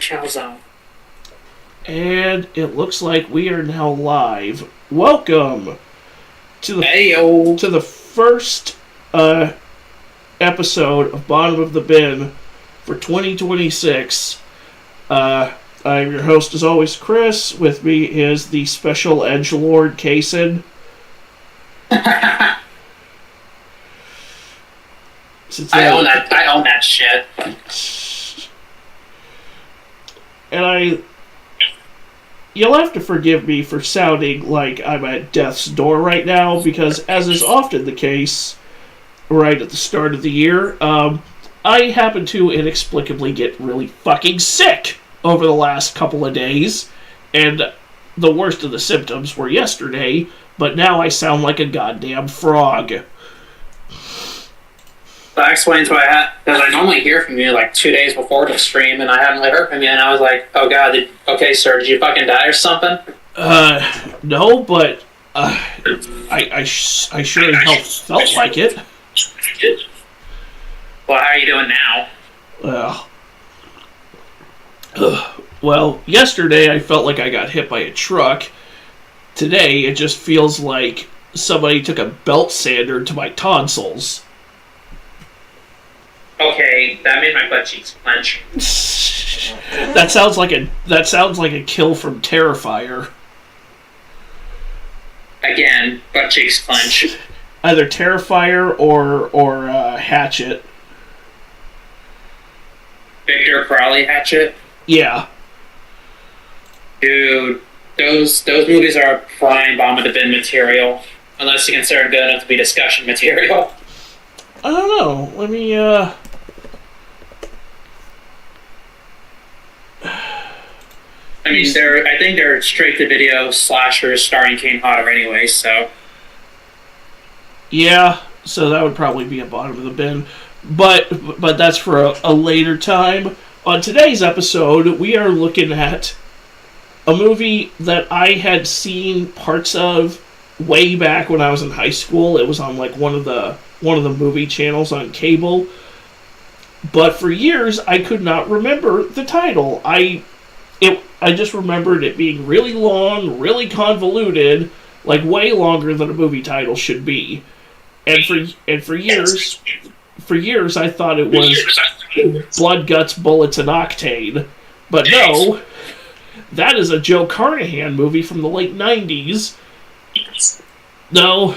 Calzone. And it looks like we are now live. Welcome to the first episode of Bottom of the Bin for 2026. I'm your host, as always, Chris. With me is the special edgelord, Kaysen. I own that shit. And you'll have to forgive me for sounding like I'm at death's door right now, because as is often the case right at the start of the year, I happen to inexplicably get really fucking sick over the last couple of days, and the worst of the symptoms were yesterday, but now I sound like a goddamn frog. That explains why because I normally hear from you like 2 days before the stream, and I haven't really heard from you, and I was like, oh god, okay, sir, did you fucking die or something? No, but, I sure as hell felt like it. Well, how are you doing now? Well, yesterday I felt like I got hit by a truck. Today, it just feels like somebody took a belt sander to my tonsils. Okay, that made my butt cheeks clench. That sounds like a kill from Terrifier. Again, butt cheeks clench. Either Terrifier or Hatchet. Victor Crowley Hatchet? Yeah. Dude, those movies are prime Bomb of the Bin material. Unless you consider them good enough to be discussion material. I don't know. Let me, I mean, I think they're straight-to-video slashers starring Kane Hodder anyway, so... Yeah, so that would probably be a bottom of the bin. But that's for a later time. On today's episode, we are looking at a movie that I had seen parts of way back when I was in high school. It was on like one of the movie channels on cable. But for years, I could not remember the title. I just remembered it being really long, really convoluted, like way longer than a movie title should be. And for years I thought it was Blood, Guts, Bullets, and Octane. But no, that is a Joe Carnahan movie from the late 90s. No,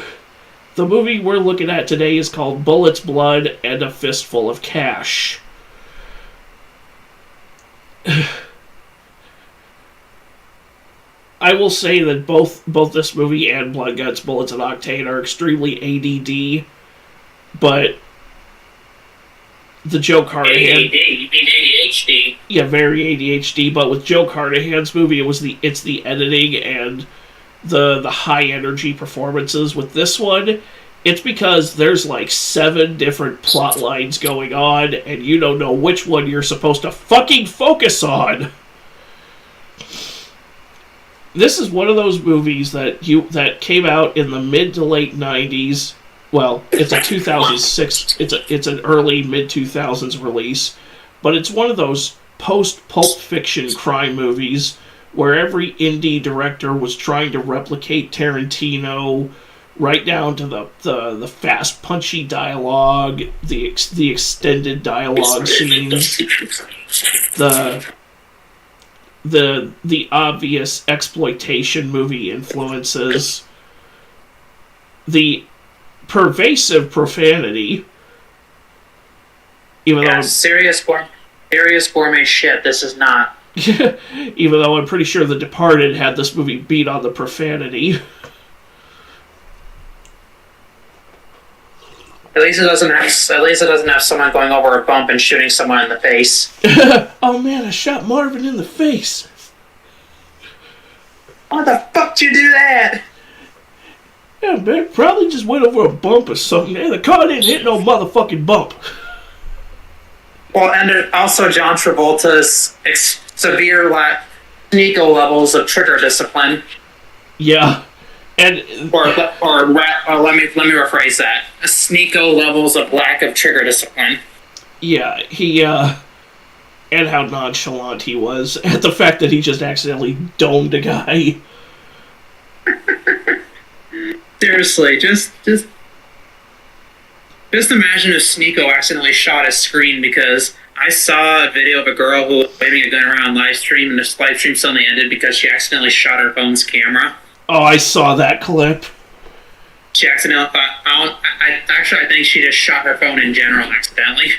the movie we're looking at today is called Bullets, Blood, and a Fistful of Cash. I will say that both this movie and Blood, Guts, Bullets, and Octane are extremely ADD, but the Joe Carnahan... ADD? You mean ADHD? Yeah, very ADHD, but with Joe Carnahan's movie, it's the editing and the high-energy performances. With this one, it's because there's like 7 different plot lines going on, and you don't know which one you're supposed to fucking focus on. This is one of those movies that came out in the mid to late 90s. Well, it's a 2006. It's an early mid 2000s release, but it's one of those post Pulp Fiction crime movies where every indie director was trying to replicate Tarantino, right down to the fast, punchy dialogue, the extended dialogue scenes, the obvious exploitation movie influences, the pervasive profanity, serious gourmet shit. This is not. Even though I'm pretty sure The Departed had this movie beat on the profanity. At least it doesn't have someone going over a bump and shooting someone in the face. Oh man, I shot Marvin in the face. Why the fuck did you do that? Yeah, man, probably just went over a bump or something. And the car didn't hit no motherfucking bump. Well, and also John Travolta's severe sneako levels of trigger discipline. Yeah. And or let me rephrase that. Sneeko levels of lack of trigger discipline. Yeah, he and how nonchalant he was at the fact that he just accidentally domed a guy. Seriously, just imagine if Sneeko accidentally shot his screen, because I saw a video of a girl who was waving a gun around live stream, and this live stream suddenly ended because she accidentally shot her phone's camera. Oh, I saw that clip. She accidentally I think she just shot her phone in general accidentally.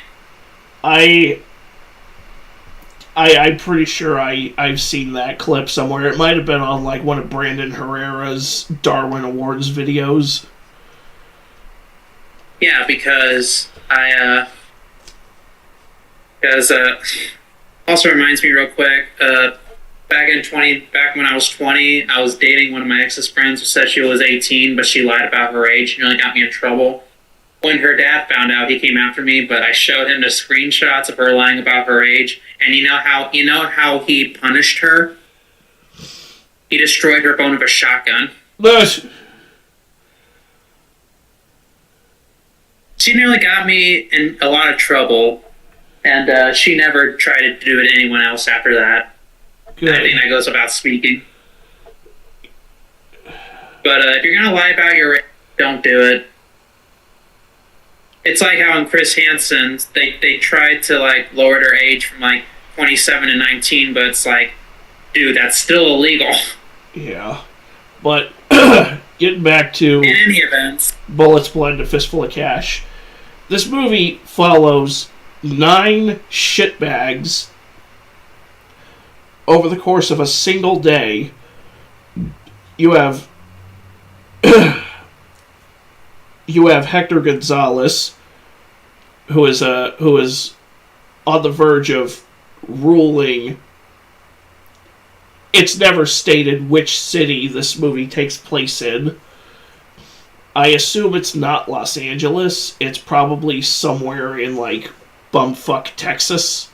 I'm pretty sure I've seen that clip somewhere. It might have been on like one of Brandon Herrera's Darwin Awards videos. Yeah, because also reminds me real quick, back when I was 20, I was dating one of my ex's friends who said she was 18, but she lied about her age. She nearly got me in trouble. When her dad found out, he came after me, but I showed him the screenshots of her lying about her age, and you know how he punished her? He destroyed her phone with a shotgun. But She nearly got me in a lot of trouble, and she never tried to do it to anyone else after that. good. I think that goes without speaking. But if you're gonna lie about your age, don't do it. It's like how in Chris Hansen's, they tried to like lower their age from like 27 to 19, but it's like, dude, that's still illegal. Yeah. But getting back to In any event, Bullets Blend, A Fistful of Cash, this movie follows 9 shitbags over the course of a single day. You have Hector Gonzalez, who is on the verge of ruling. It's never stated which city this movie takes place in. I assume it's not Los Angeles. It's probably somewhere in like bumfuck Texas.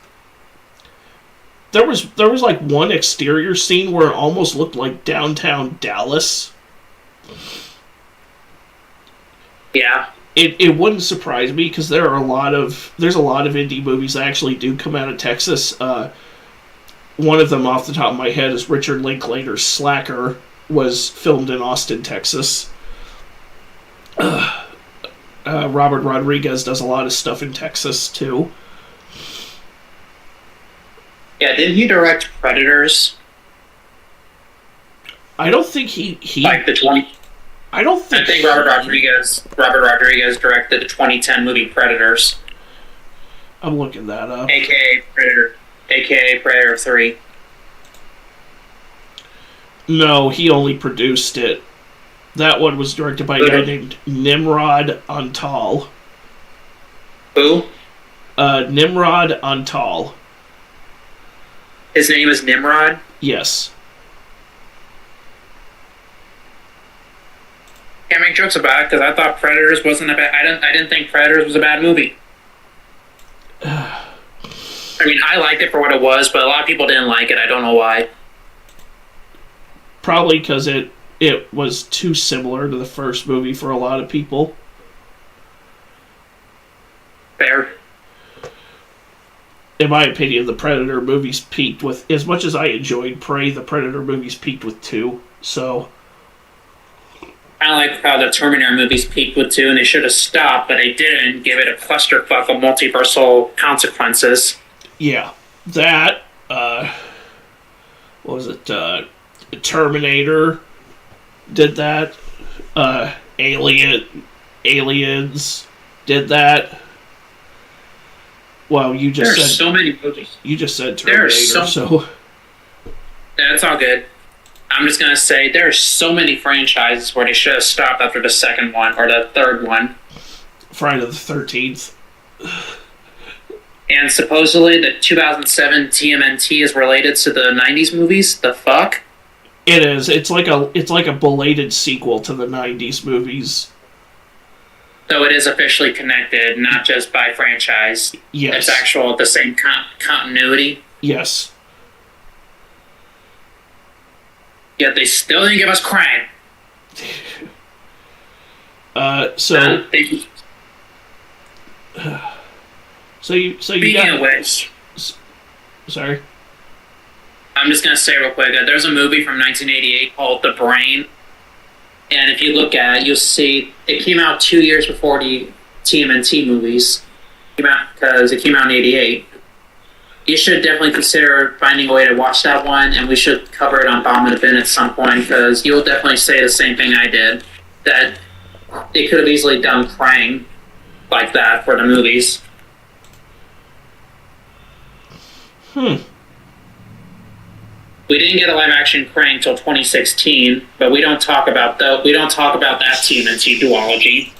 There was like one exterior scene where it almost looked like downtown Dallas. yeah. It wouldn't surprise me because there's a lot of indie movies that actually do come out of Texas. One of them off the top of my head is Richard Linklater's Slacker, was filmed in Austin, Texas. Robert Rodriguez does a lot of stuff in Texas too. Yeah, didn't he direct Predators? I don't think he Like the 20... I don't think I think Robert Rodriguez directed the 2010 movie Predators, I'm looking that up. aka Predator 3. No, he only produced it. That one was directed by a guy named Nimrod Antal. Who? Nimrod Antal. His name is Nimrod? Yes. Can't make jokes about it because I thought Predators wasn't a bad. I didn't think Predators was a bad movie. I mean, I liked it for what it was, but a lot of people didn't like it. I don't know why. Probably because it was too similar to the first movie for a lot of people. Fair. In my opinion, the Predator movies peaked with, as much as I enjoyed Prey, the Predator movies peaked with 2. So I like how the Terminator movies peaked with 2, and they should have stopped, but they didn't give it a clusterfuck of multiversal consequences. yeah, that what was it? Terminator did that. Aliens did that. Well, you just There's said so many movies. you just said Terminator, so That's all good. I'm just gonna say there are so many franchises where they should have stopped after the second one or the third one. Friday the 13th. And supposedly the 2007 TMNT is related to the 90s movies. The fuck? It is. It's like a belated sequel to the 90s movies. So it is officially connected, not just by franchise. Yes. It's actual the same continuity. Yes. Yet they still didn't give us Krang. So you Speaking got of which, Sorry. I'm just gonna say real quick that there's a movie from 1988 called The Brain, and if you look at it, you'll see it came out 2 years before the TMNT movies. Because it came out in '88. You should definitely consider finding a way to watch that one, and we should cover it on Bomb in the Bin at some point, because you'll definitely say the same thing I did, that they could have easily done Krang like that for the movies. We didn't get a live action Krang till 2016, but we don't talk about that TMNT duology.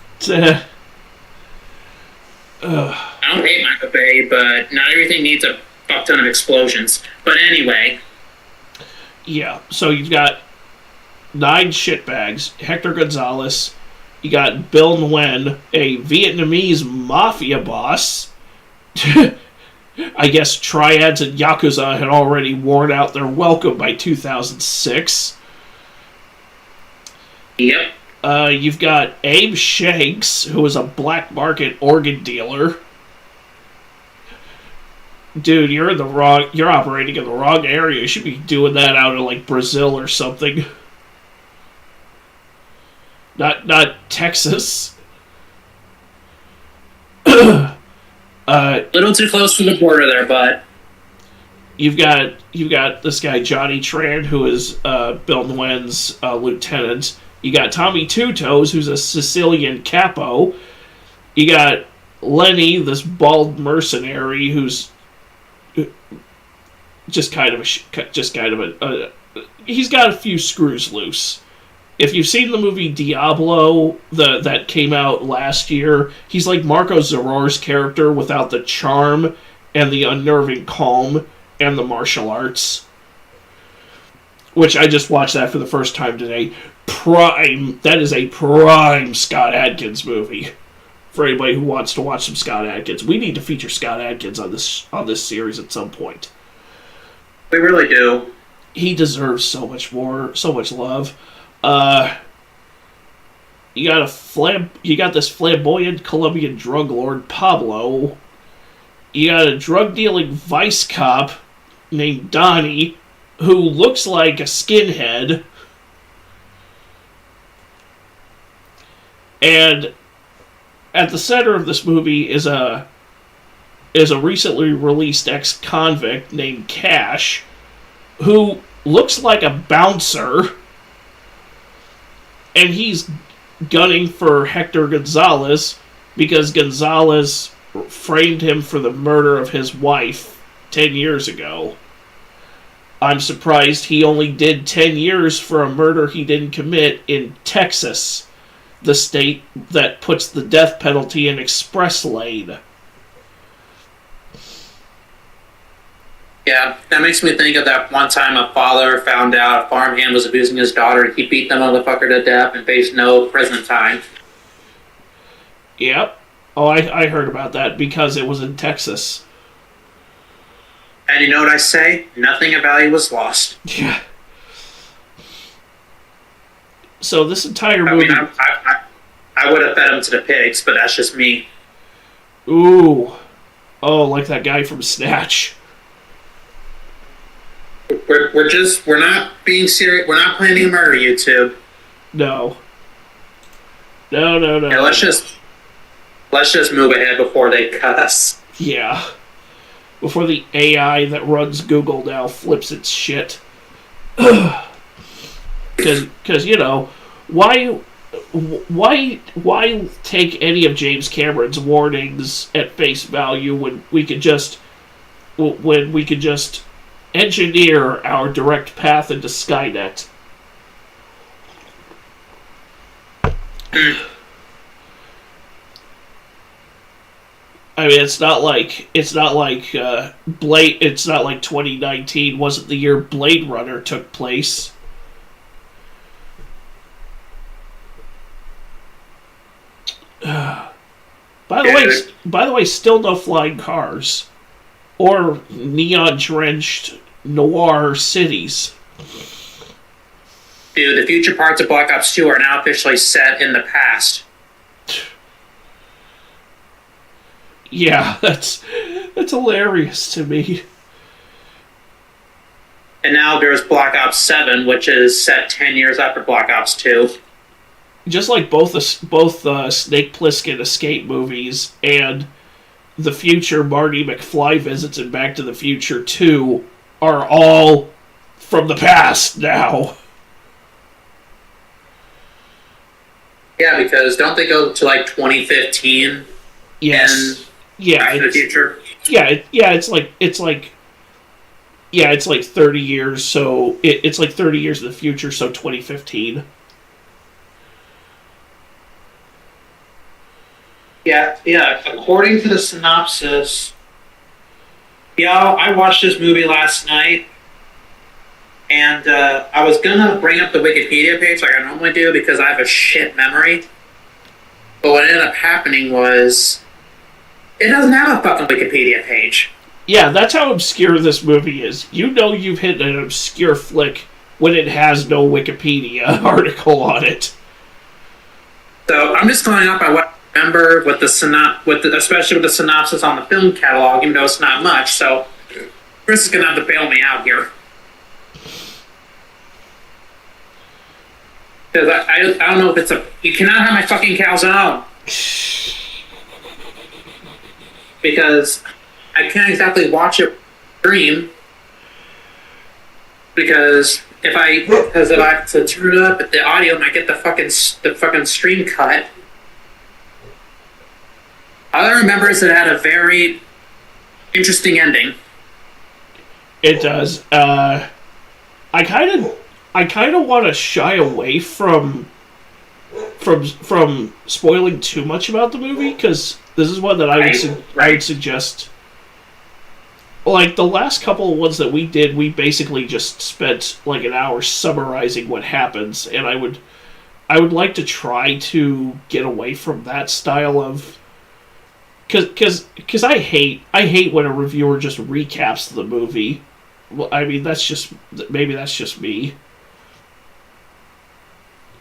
I don't hate Michael Bay, but not everything needs a fuck ton of explosions. But anyway. Yeah, so you've got 9 shitbags. Hector Gonzalez. You got Bill Nguyen, a Vietnamese mafia boss. I guess triads and Yakuza had already worn out their welcome by 2006. Yep. You've got Abe Shanks, who is a black market organ dealer. Dude, you're operating in the wrong area. You should be doing that out of like Brazil or something. Not Texas. Little too close to the border there, but you've got this guy Johnny Tran, who is Bill Nguyen's lieutenant. You got Tommy Two Toes, who's a Sicilian capo. You got Lenny, this bald mercenary, who's just kind of a he's got a few screws loose. If you've seen the movie Diablo, that came out last year, he's like Marco Zaror's character without the charm and the unnerving calm and the martial arts. Which I just watched that for the first time today. That is a prime Scott Adkins movie. For anybody who wants to watch some Scott Adkins. We need to feature Scott Adkins on this series at some point. We really do. He deserves so much love. You got this flamboyant Colombian drug lord Pablo. You got a drug dealing vice cop named Donnie, who looks like a skinhead. And at the center of this movie is a recently released ex-convict named Cash, who looks like a bouncer, and he's gunning for Hector Gonzalez because Gonzalez framed him for the murder of his wife 10 years ago. I'm surprised he only did 10 years for a murder he didn't commit in Texas, the state that puts the death penalty in express lane. Yeah, that makes me think of that one time a father found out a farmhand was abusing his daughter. He beat the motherfucker to death and faced no prison time. Yep. Oh, I heard about that because it was in Texas. And you know what I say? Nothing of value was lost. Yeah. So this entire movie... I would have fed him to the pigs, but that's just me. Ooh. Oh, like that guy from Snatch. We're not being serious. We're not planning a murder, YouTube. No. Yeah, let's just move ahead before they cut us. Yeah. Before the AI that runs Google now flips its shit. Because, you know, why take any of James Cameron's warnings at face value when we could just engineer our direct path into Skynet? I mean, it's not like 2019 wasn't the year Blade Runner took place. By the way, still no flying cars or neon-drenched noir cities. Dude, the future parts of Black Ops 2 are now officially set in the past. Yeah, that's hilarious to me. And now there's Black Ops 7, which is set 10 years after Black Ops 2. Just like both Snake Plissken Escape movies and the future Marty McFly visits in Back to the Future 2 are all from the past now. Yeah, because don't they go to like 2015? Yes. And Back to the Future? It's like 30 years, so it's like 30 years in the future, so 2015. Yeah. According to the synopsis, I watched this movie last night, and I was gonna bring up the Wikipedia page like I normally do because I have a shit memory. But what ended up happening was it doesn't have a fucking Wikipedia page. Yeah, that's how obscure this movie is. You know you've hit an obscure flick when it has no Wikipedia article on it. So I'm just going up by what I remember with especially with the synopsis on the film catalog, even though it's not much. So Chris is gonna have to bail me out here. Because I don't know if it's you cannot have my fucking calzone. Because I can't exactly watch it stream. Because if I have to turn it up, the audio might get the fucking stream cut. All I remember is it had a very interesting ending. It does. I kind of want to shy away from spoiling too much about the movie, because this is one that I would suggest. Like the last couple of ones that we did, we basically just spent like an hour summarizing what happens, and I would like to try to get away from that style of. Because I hate when a reviewer just recaps the movie. Well, I mean maybe that's just me.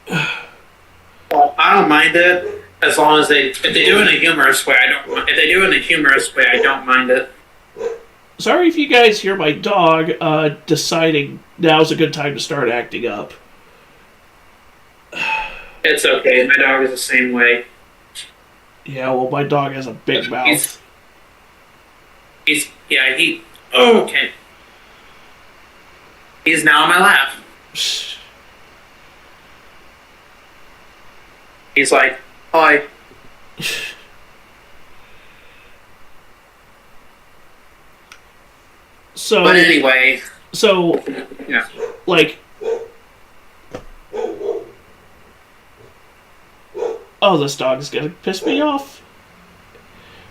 Well, I don't mind it as long as if they do it in a humorous way. If they do it in a humorous way, I don't mind it. Sorry if you guys hear my dog deciding now's a good time to start acting up. It's okay. My dog is the same way. Yeah, well, my dog has a big mouth. Okay. He's now on my lap. He's like, hi. But anyway. So, yeah. Like, oh, this dog is gonna piss me off.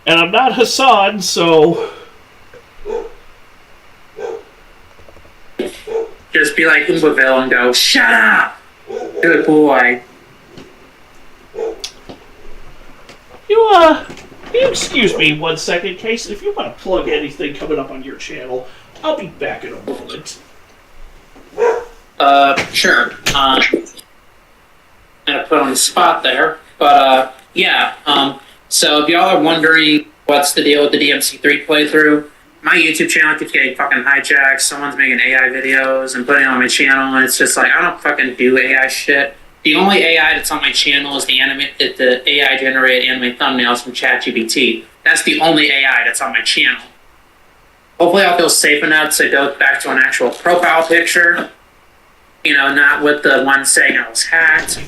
And I'm not Hassan, so. Just be like Umbaville and go, shut up! Good boy. You excuse me 1 second, Case. If you want to plug anything coming up on your channel, I'll be back in a moment. Sure. I'm gonna put on the spot there. But, so if y'all are wondering what's the deal with the DMC3 playthrough, my YouTube channel keeps getting fucking hijacked. Someone's making AI videos and putting it on my channel, and it's just like, I don't fucking do AI shit. The only AI that's on my channel is the AI-generated anime thumbnails from ChatGPT. That's the only AI that's on my channel. Hopefully I'll feel safe enough to go back to an actual profile picture. Not with the one saying I was hacked.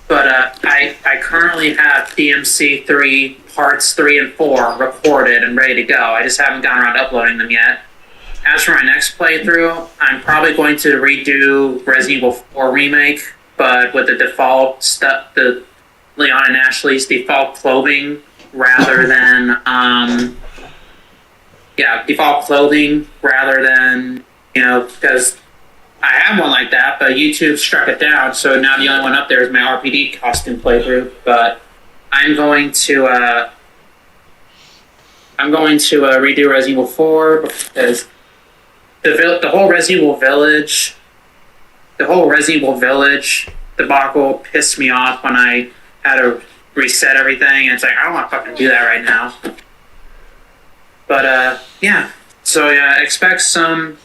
But I currently have DMC3 parts 3 and 4 recorded and ready to go. I just haven't gotten around to uploading them yet. As for my next playthrough, I'm probably going to redo Resident Evil 4 Remake, but with the default stuff, the Leon and Ashley's default clothing, rather than, because I have one like that, but YouTube struck it down, so now the only one up there is my RPD costume playthrough. But I'm going to redo Resident Evil 4 because the whole Resident Evil Village debacle pissed me off when I had to reset everything, and it's like, I don't want to fucking do that right now. But, so expect some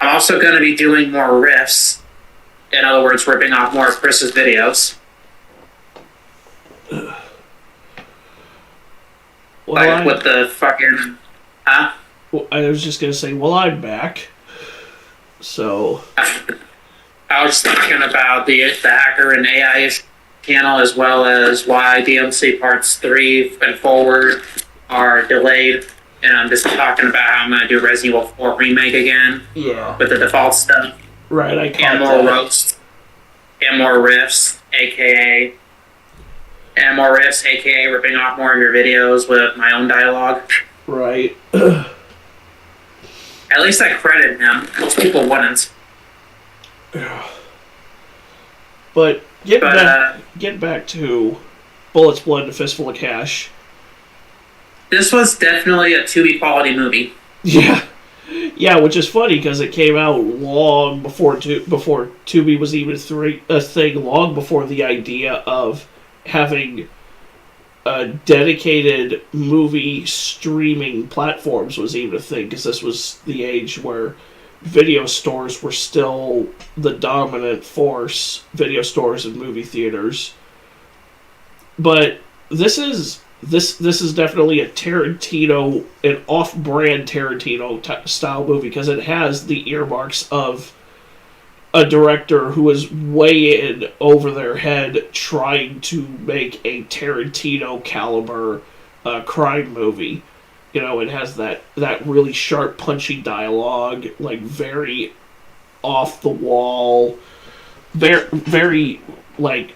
I'm also going to be doing more riffs. In other words, ripping off more of Chris's videos. Well, with the fucking... Huh? Well, I was just going to say, well, I'm back. So... I was thinking about the Hacker and AI channel, as well as why DMC Parts 3 and forward are delayed. And I'm just talking about how I'm going to do Resident Evil 4 Remake again. Yeah. With the default stuff. Right, I caught that. And more roasts. And more riffs, a.k.a. And more riffs, a.k.a. ripping off more of your videos with my own dialogue. Right. At least I credit him. Most people wouldn't. But get back to Bullets, Blood, and a Fistful of Cash. This was definitely a Tubi quality movie. Yeah. Yeah, which is funny because it came out long before Tubi was even a thing, long before the idea of having dedicated movie streaming platforms was even a thing, because this was the age where video stores were still the dominant force, video stores and movie theaters. But this is definitely a Tarantino, an off-brand Tarantino style movie, because it has the earmarks of a director who is way in over their head trying to make a Tarantino caliber crime movie. You know, it has that really sharp, punchy dialogue, like very off the wall, very like,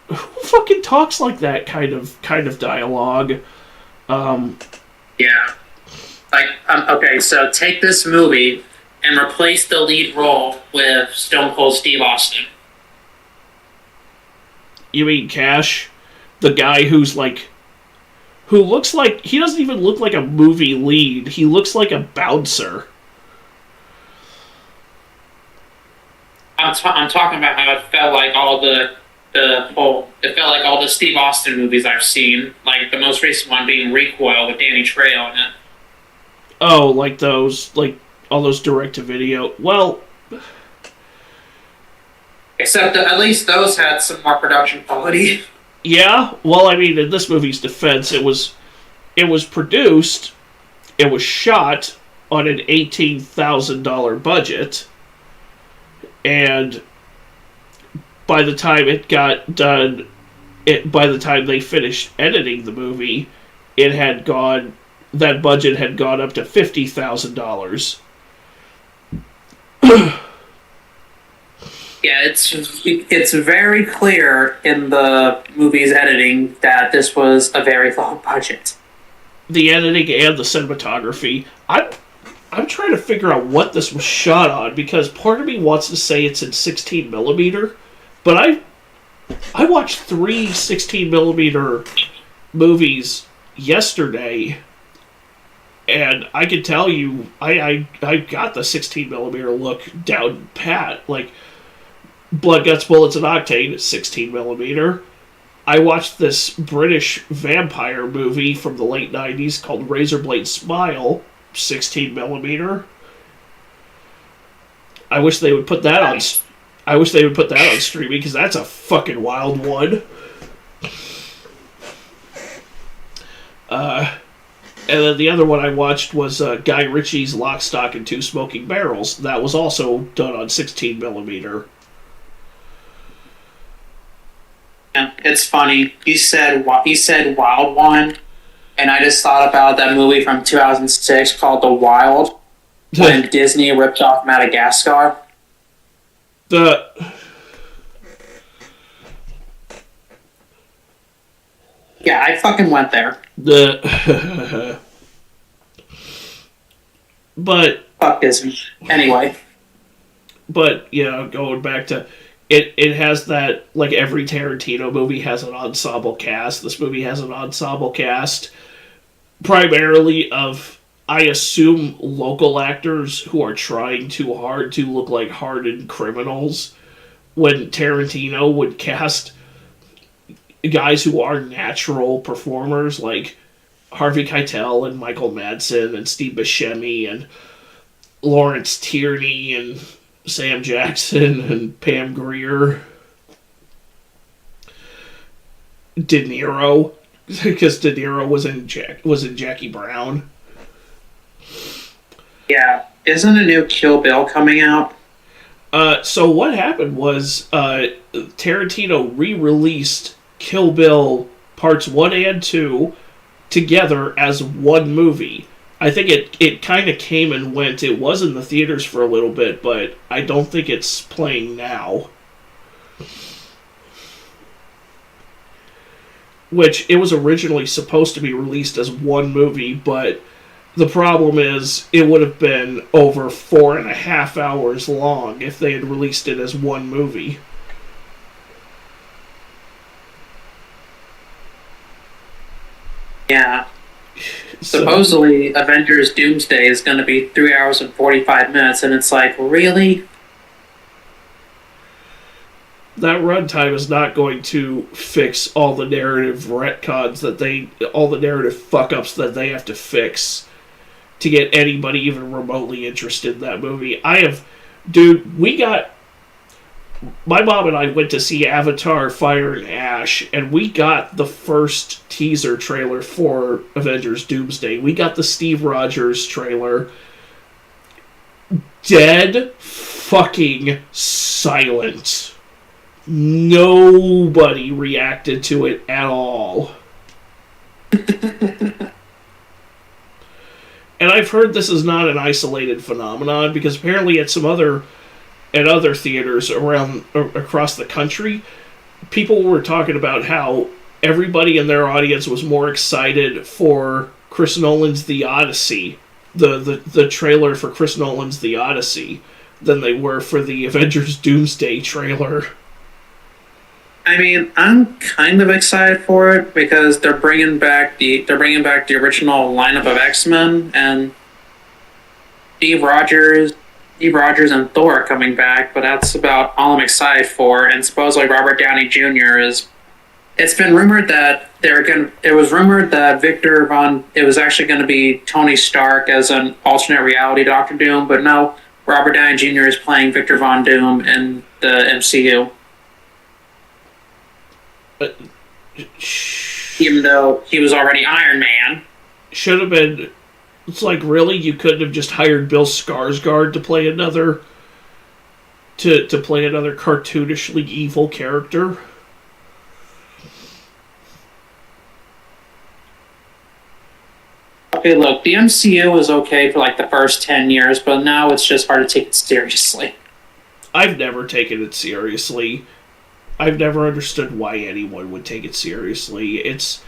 who fucking talks like that kind of dialogue? Yeah. Like, okay, so take this movie and replace the lead role with Stone Cold Steve Austin. You mean Cash? The guy who looks like, he doesn't even look like a movie lead. He looks like a bouncer. I'm talking about how it felt like all it felt like all the Steve Austin movies I've seen, like the most recent one being Recoil with Danny Trejo in it. Oh, like those, like all those direct-to-video. Well, except that at least those had some more production quality. Yeah, well, I mean, in this movie's defense, it was produced, it was shot on an $18,000 budget, and by the time it got done, by the time they finished editing the movie, that budget had gone up to $50,000. Yeah, it's very clear in the movie's editing that this was a very low budget. The editing and the cinematography. I'm trying to figure out what this was shot on, because part of me wants to say it's in 16mm, but I watched 3 16mm movies yesterday, and I can tell you I got the 16mm look down pat. Like, Blood, Guts, Bullets, and Octane, 16mm. I watched this British vampire movie from the late 90s called Razorblade Smile, 16mm. I wish they would put that on streaming, because that's a fucking wild one. And then the other one I watched was Guy Ritchie's Lock, Stock, and Two Smoking Barrels. That was also done on 16mm. It's funny. You said Wild One, and I just thought about that movie from 2006 called The Wild, when Disney ripped off Madagascar. Yeah, I fucking went there. But fuck Disney. Anyway. But, you know, going back to it has that, like every Tarantino movie has an ensemble cast. This movie has an ensemble cast primarily of, I assume, local actors who are trying too hard to look like hardened criminals, when Tarantino would cast guys who are natural performers, like Harvey Keitel and Michael Madsen and Steve Buscemi and Lawrence Tierney and Sam Jackson and Pam Grier. De Niro, because De Niro was in Jackie Brown. Yeah. Isn't a new Kill Bill coming out? So what happened was Tarantino re-released Kill Bill Parts 1 and 2 together as one movie. I think it kind of came and went. It was in the theaters for a little bit, but I don't think it's playing now. Which, it was originally supposed to be released as one movie, but the problem is it would have been over 4.5 hours long if they had released it as one movie. Yeah. Supposedly, Avengers Doomsday is going to be 3 hours and 45 minutes, and it's like, really? That runtime is not going to fix all the narrative retcons all the narrative fuck-ups that they have to fix to get anybody even remotely interested in that movie. My mom and I went to see Avatar Fire and Ash, and we got the first teaser trailer for Avengers Doomsday. We got the Steve Rogers trailer. Dead fucking silent. Nobody reacted to it at all. And I've heard this is not an isolated phenomenon, because apparently at other theaters across the country, people were talking about how everybody in their audience was more excited for Chris Nolan's The Odyssey, the trailer for Chris Nolan's The Odyssey, than they were for the Avengers Doomsday trailer. I mean, I'm kind of excited for it because they're bringing back the original lineup of X-Men, and Steve Rogers and Thor are coming back, but that's about all I'm excited for. And supposedly Robert Downey Jr. is. It's been rumored that it was rumored that it was actually going to be Tony Stark as an alternate reality Doctor Doom, but no, Robert Downey Jr. is playing Victor Von Doom in the MCU. Even though he was already Iron Man. Should have been. It's like, really? You couldn't have just hired Bill Skarsgård to play another cartoonishly evil character? Okay, look, the MCU was okay for like the first 10 years, but now it's just hard to take it seriously. I've never taken it seriously. I've never understood why anyone would take it seriously. It's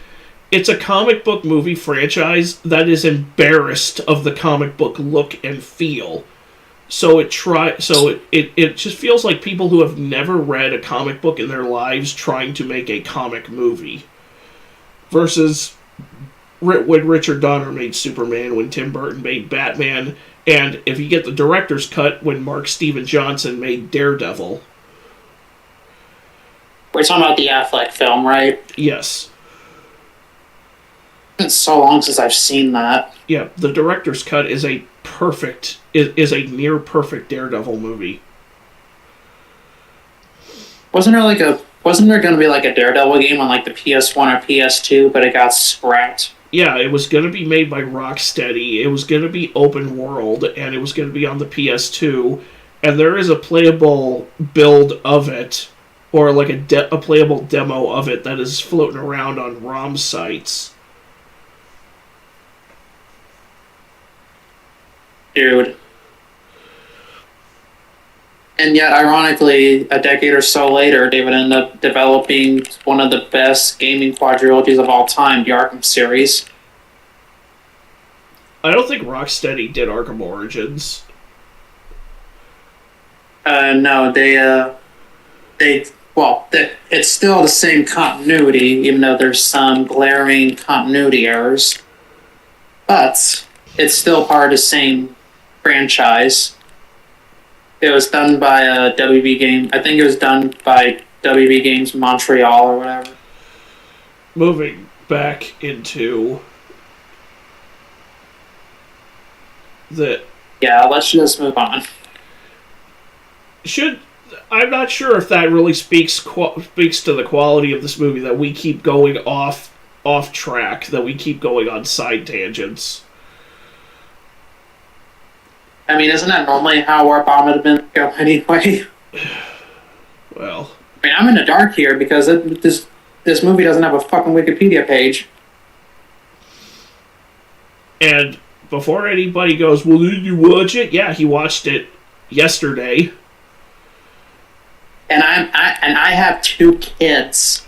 a comic book movie franchise that is embarrassed of the comic book look and feel. So it just feels like people who have never read a comic book in their lives trying to make a comic movie. Versus when Richard Donner made Superman, when Tim Burton made Batman, and if you get the director's cut, when Mark Steven Johnson made Daredevil. We're talking about the Affleck film, right? Yes. It's so long since I've seen that. Yeah, the director's cut is a near perfect Daredevil movie. Wasn't there going to be like a Daredevil game on like the PS1 or PS2, but it got scrapped? Yeah, it was going to be made by Rocksteady. It was going to be open world, and it was going to be on the PS2. And there is a playable build of it, or like a playable demo of it that is floating around on ROM sites. Dude. And yet, ironically, a decade or so later, they would end up developing one of the best gaming quadrilogies of all time, the Arkham series. I don't think Rocksteady did Arkham Origins. No, it's still the same continuity, even though there's some glaring continuity errors. But it's still part of the same franchise. It was done by WB Games. I think it was done by WB Games Montreal or whatever. Moving back into the Yeah, let's just move on. Should I'm not sure if that really speaks to the quality of this movie that we keep going off track, that we keep going on side tangents. I mean, isn't that normally how our bomb had been go anyway? Well, I mean, I'm in the dark here because this movie doesn't have a fucking Wikipedia page. and before anybody goes, well, did you watch it? Yeah, he watched it yesterday. And I have 2 kids.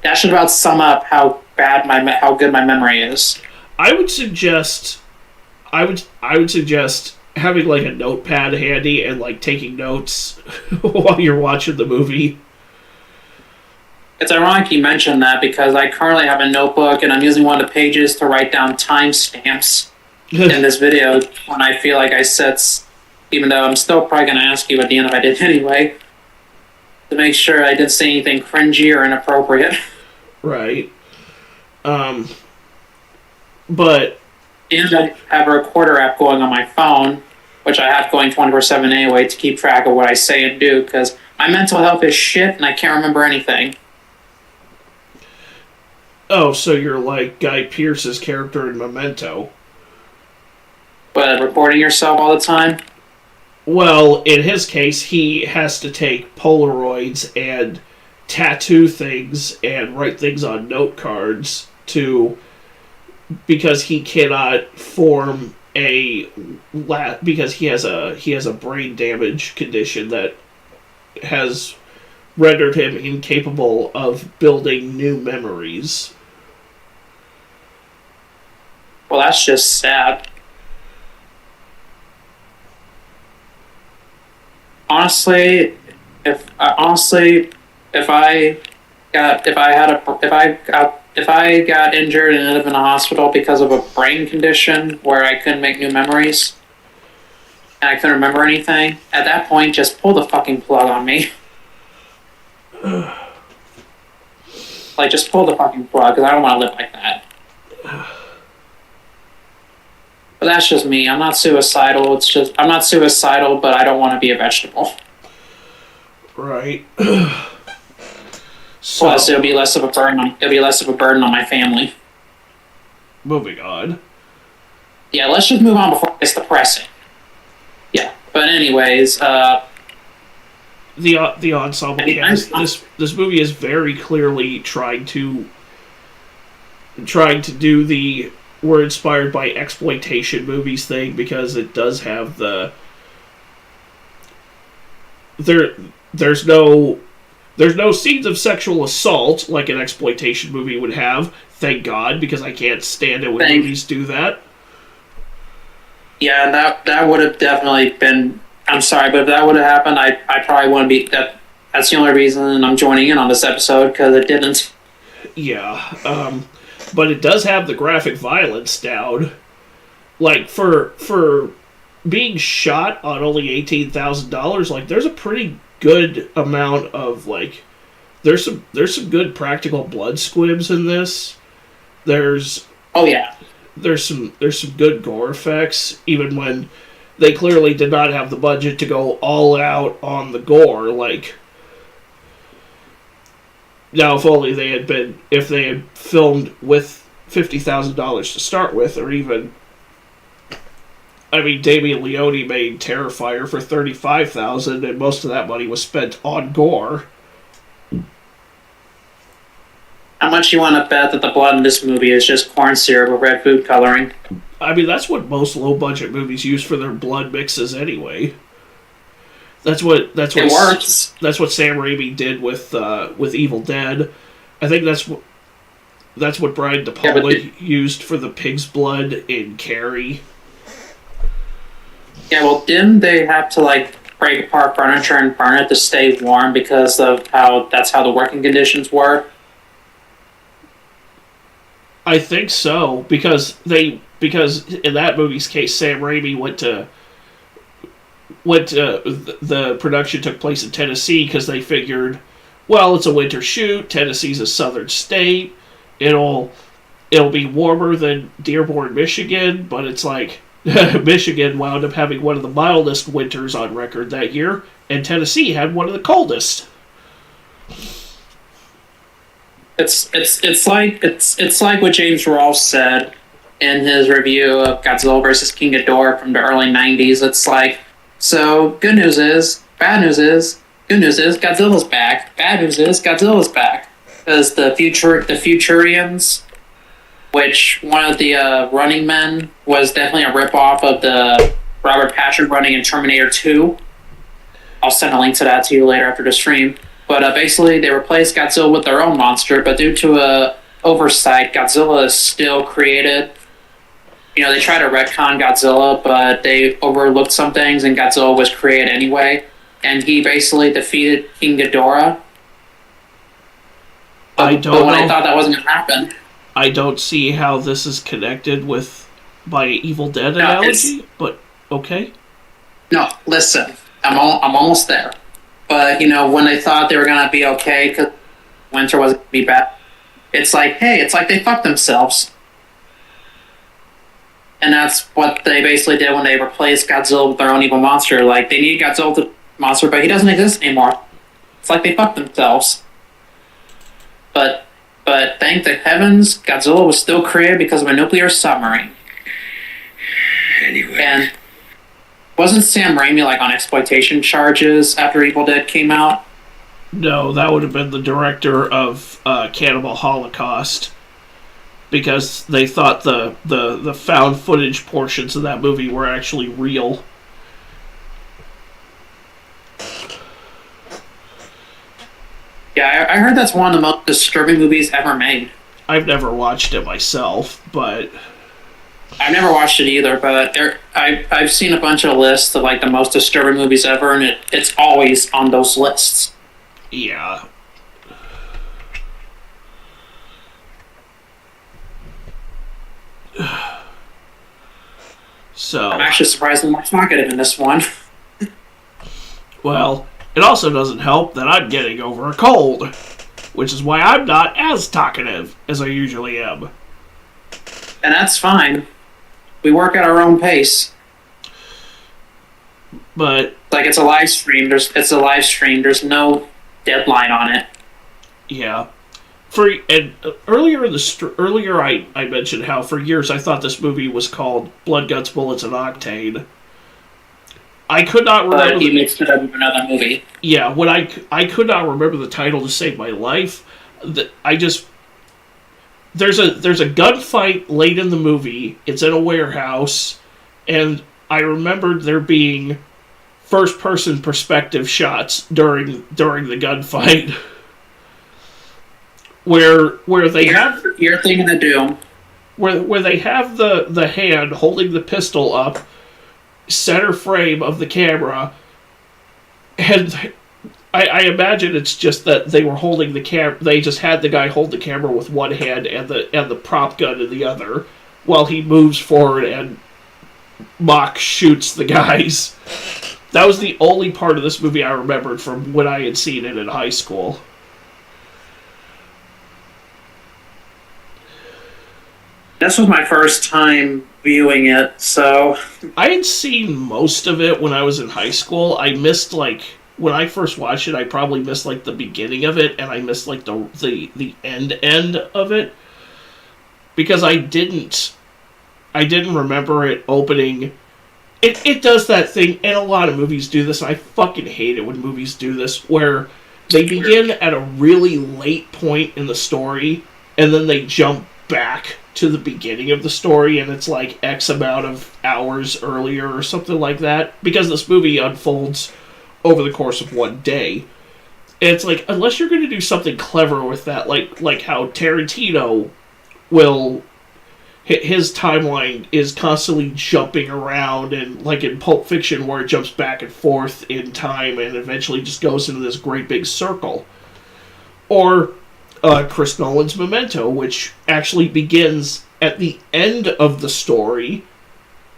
That should about sum up how good my memory is. I would suggest, I would suggest having like a notepad handy and like taking notes while you're watching the movie. It's ironic you mentioned that because I currently have a notebook and I'm using one of the pages to write down timestamps in this video when I feel like I said, even though I'm still probably going to ask you at the end if I did anyway, to make sure I didn't say anything cringy or inappropriate. Right. But And I have a recorder app going on my phone, which I have going 24/7 anyway to keep track of what I say and do because my mental health is shit and I can't remember anything. oh, so you're like Guy Pearce's character in Memento. But recording yourself all the time? Well, in his case, he has to take Polaroids and tattoo things and write things on note cards because he cannot form because he has a brain damage condition that has rendered him incapable of building new memories. Well, that's just sad. Honestly, if I got injured and ended up in a hospital because of a brain condition where I couldn't make new memories and I couldn't remember anything, at that point, just pull the fucking plug on me. Like, just pull the fucking plug because I don't want to live like that. But that's just me. I'm not suicidal. I'm not suicidal, but I don't want to be a vegetable. Right. Plus, it'll be less of a burden. It'll be less of a burden on my family. Moving on. Yeah, let's just move on before it gets depressing. Yeah, but anyways, the ensemble cast. This movie is very clearly trying to do the we're inspired by exploitation movies thing because it does have there's no scenes of sexual assault like an exploitation movie would have. Thank God, because I can't stand it when movies do that. Yeah, that would have definitely been. I'm sorry, but if that would have happened, I probably wouldn't be. That's the only reason I'm joining in on this episode because it didn't. Yeah, but it does have the graphic violence down. Like for being shot on only $18,000, like there's a pretty good amount of like there's some good practical blood squibs in this. There's some good gore effects, even when they clearly did not have the budget to go all out on the gore. Like, now if only if they had filmed with $50,000 to start with, or even, I mean, Damien Leone made Terrifier for $35,000, and most of that money was spent on gore. How much you want to bet that the blood in this movie is just corn syrup with red food coloring? I mean, that's what most low-budget movies use for their blood mixes anyway. That's what it works. That's what Sam Raimi did with Evil Dead. I think that's what Brian De Palma used for the pig's blood in Carrie. Yeah, well, didn't they have to like break apart furniture and burn it to stay warm because of that's how the working conditions were? I think so, because in that movie's case, Sam Raimi went to the production took place in Tennessee because they figured, well, it's a winter shoot. Tennessee's a southern state. It'll be warmer than Dearborn, Michigan, but it's like Michigan wound up having one of the mildest winters on record that year, and Tennessee had one of the coldest. It's like what James Rolfe said in his review of Godzilla vs. King Ghidorah from the early '90s. It's like, so good news is, bad news is, good news is Godzilla's back. Bad news is Godzilla's back, because the Futurians, which one of the Running Men was definitely a ripoff of the Robert Patrick running in Terminator 2. I'll send a link to that to you later after the stream. But basically, they replaced Godzilla with their own monster, but due to a oversight, Godzilla is still created. You know, they tried to retcon Godzilla, but they overlooked some things, and Godzilla was created anyway. And he basically defeated King Ghidorah. I thought that wasn't going to happen. I don't see how this is connected with my Evil Dead analogy, but okay. No, listen, I'm almost there. But, you know, when they thought they were going to be okay because winter wasn't going to be bad, it's like, hey, it's like they fucked themselves. And that's what they basically did when they replaced Godzilla with their own evil monster. Like, they needed Godzilla to monster, but he doesn't exist anymore. It's like they fucked themselves. But thank the heavens, Godzilla was still created because of a nuclear submarine. Anyway. And wasn't Sam Raimi like on exploitation charges after Evil Dead came out? No, that would have been the director of Cannibal Holocaust, because they thought the found footage portions of that movie were actually real. Yeah, I heard that's one of the most disturbing movies ever made. I've never watched it myself, but I've never watched it either, but I've seen a bunch of lists of like the most disturbing movies ever, and it's always on those lists. yeah. So I'm actually surprised I'm not talkative in this one. well, it also doesn't help that I'm getting over a cold, which is why I'm not as talkative as I usually am. And that's fine. We work at our own pace. But Like it's a live stream. There's no deadline on it. yeah, earlier I mentioned how for years I thought this movie was called Blood, Guts, Bullets, and Octane. I could not remember. But he mixed it up with another movie. Yeah, when I could not remember the title to save my life. There's a gunfight late in the movie. It's in a warehouse, and I remembered there being first person perspective shots during the gunfight, where they have You're thinking of Doom. where they have the hand holding the pistol up, center frame of the camera, and I imagine it's just that they were holding the camera. They just had the guy hold the camera with one hand and the prop gun in the other, while he moves forward and Mock shoots the guys. That was the only part of this movie I remembered from when I had seen it in high school. This was my first time viewing it, so I had seen most of it when I was in high school. I missed when I first watched it, I probably missed the beginning of it, and I missed the end of it, because I didn't remember it opening. It does that thing, and a lot of movies do this, and I fucking hate it when movies do this, where they begin at a really late point in the story, and then they jump back to the beginning of the story, and it's like X amount of hours earlier or something like that, because this movie unfolds over the course of one day. And it's like, unless you're going to do something clever with that, like how Tarantino will, his timeline is constantly jumping around, and like in Pulp Fiction where it jumps back and forth in time and eventually just goes into this great big circle. Or Chris Nolan's Memento, which actually begins at the end of the story,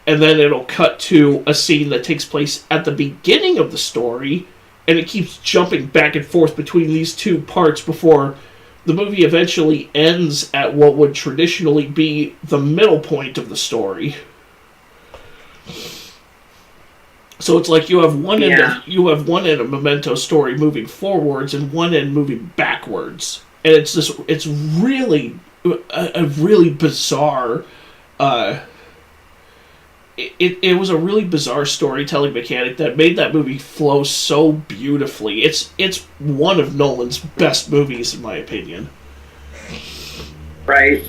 and then it'll cut to a scene that takes place at the beginning of the story, and it keeps jumping back and forth between these two parts before the movie eventually ends at what would traditionally be the middle point of the story. So it's like you have one end Yeah. of Memento story moving forwards and one end moving backwards, and it's really a really bizarre. Uh, it was a really bizarre storytelling mechanic that made that movie flow so beautifully. It's one of Nolan's best movies in my opinion. Right.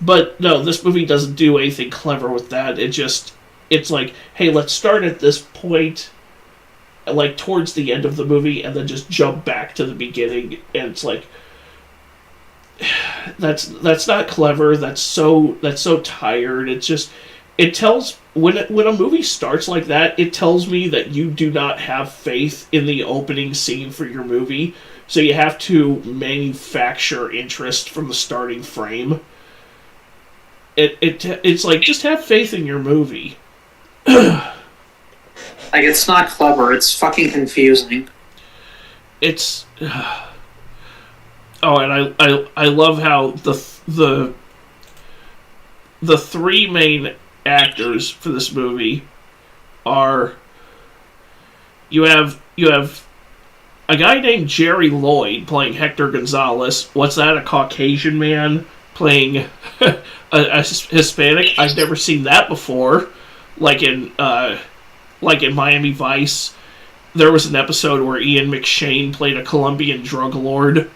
But no, this movie doesn't do anything clever with that. It's like, hey, let's start at this point, like towards the end of the movie, and then just jump back to the beginning. And it's like, that's not clever. That's so tired. It's just, it tells when a movie starts like that, it tells me that you do not have faith in the opening scene for your movie. So you have to manufacture interest from the starting frame. It's like, just have faith in your movie. Like, it's not clever. It's fucking confusing. It's oh, and I love how the three main actors for this movie are, you have a guy named Jerry Lloyd playing Hector Gonzalez. What's that? A Caucasian man playing a Hispanic? I've never seen that before. Like in Miami Vice, there was an episode where Ian McShane played a Colombian drug lord.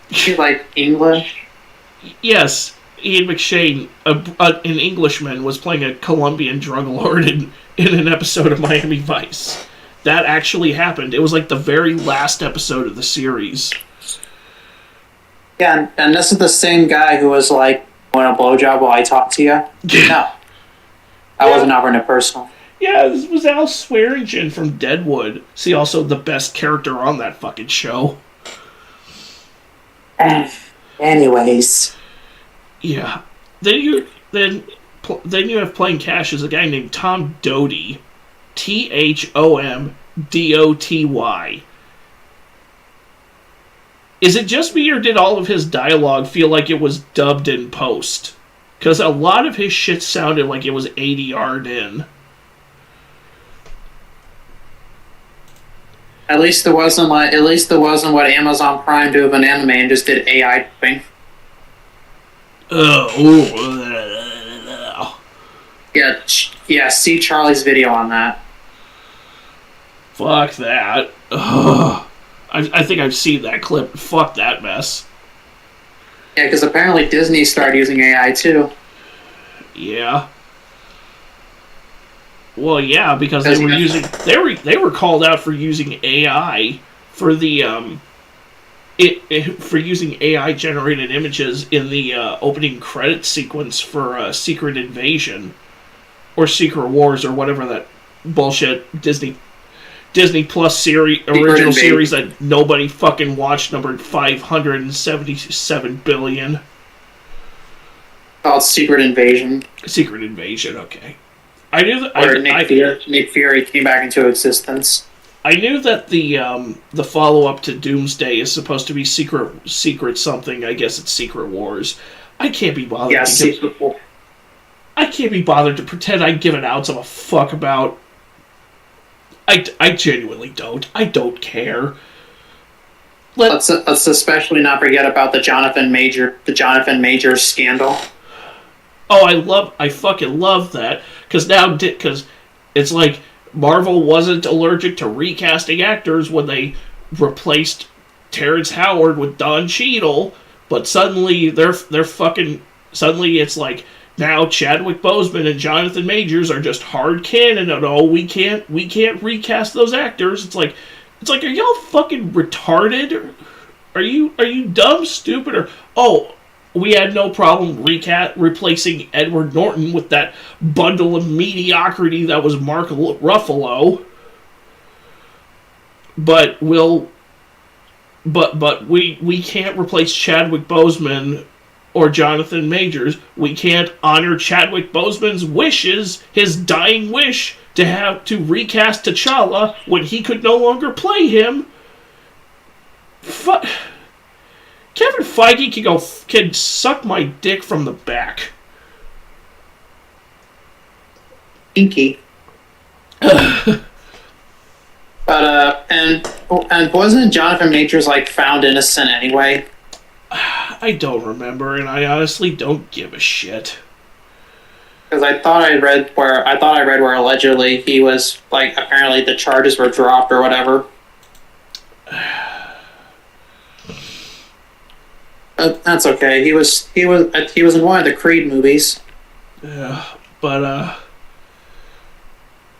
You like English? Yes, Ian McShane, an Englishman, was playing a Colombian drug lord in an episode of Miami Vice. That actually happened. It was like the very last episode of the series. Yeah, and this is the same guy who was like, "Want a blowjob while I talk to you?" No, I wasn't offering it personal. Yeah, this was Al Swearingen from Deadwood. See, also the best character on that fucking show. Anyways, Yeah. Then you have playing Cash as a guy named Tom Doty, THOMDOTY. Is it just me, or did all of his dialogue feel like it was dubbed in post? Because a lot of his shit sounded like it was ADR'd in. at least there wasn't what Amazon Prime do of an anime and just did AI thing. Yeah. See Charlie's video on that. Fuck that. Ugh. I think I've seen that clip. Fuck that mess. Yeah, because apparently Disney started using AI too. Yeah. Well, yeah, because they were called out for using AI for the for using AI generated images in the opening credit sequence for Secret Invasion or Secret Wars or whatever that bullshit Disney Plus original series that nobody fucking watched, numbered 577 billion. Called Secret Invasion. Secret Invasion, okay. I knew that. Where Nick Fury came back into existence. I knew that the follow up to Doomsday is supposed to be Secret something. I guess it's Secret Wars. I can't be bothered. Yeah, I can't be bothered to pretend I give an ounce of a fuck about. I genuinely don't. I don't care. Let's especially not forget about the Jonathan Majors scandal. Oh, I fucking love that, because it's like Marvel wasn't allergic to recasting actors when they replaced Terrence Howard with Don Cheadle, but suddenly suddenly it's like now Chadwick Boseman and Jonathan Majors are just hard canon, and we can't recast those actors. It's like, are y'all fucking retarded? Are you dumb, stupid, or we had no problem replacing Edward Norton with that bundle of mediocrity that was Mark Ruffalo. But we can't replace Chadwick Boseman or Jonathan Majors. We can't honor Chadwick Boseman's wishes, his dying wish to recast T'Challa when he could no longer play him. Kevin Feige can suck my dick from the back. kinky. But and wasn't Jonathan Majors like found innocent anyway? I don't remember, and I honestly don't give a shit. Because I thought I read where allegedly he was like apparently the charges were dropped or whatever. But that's okay. He was in one of the Creed movies. Yeah, but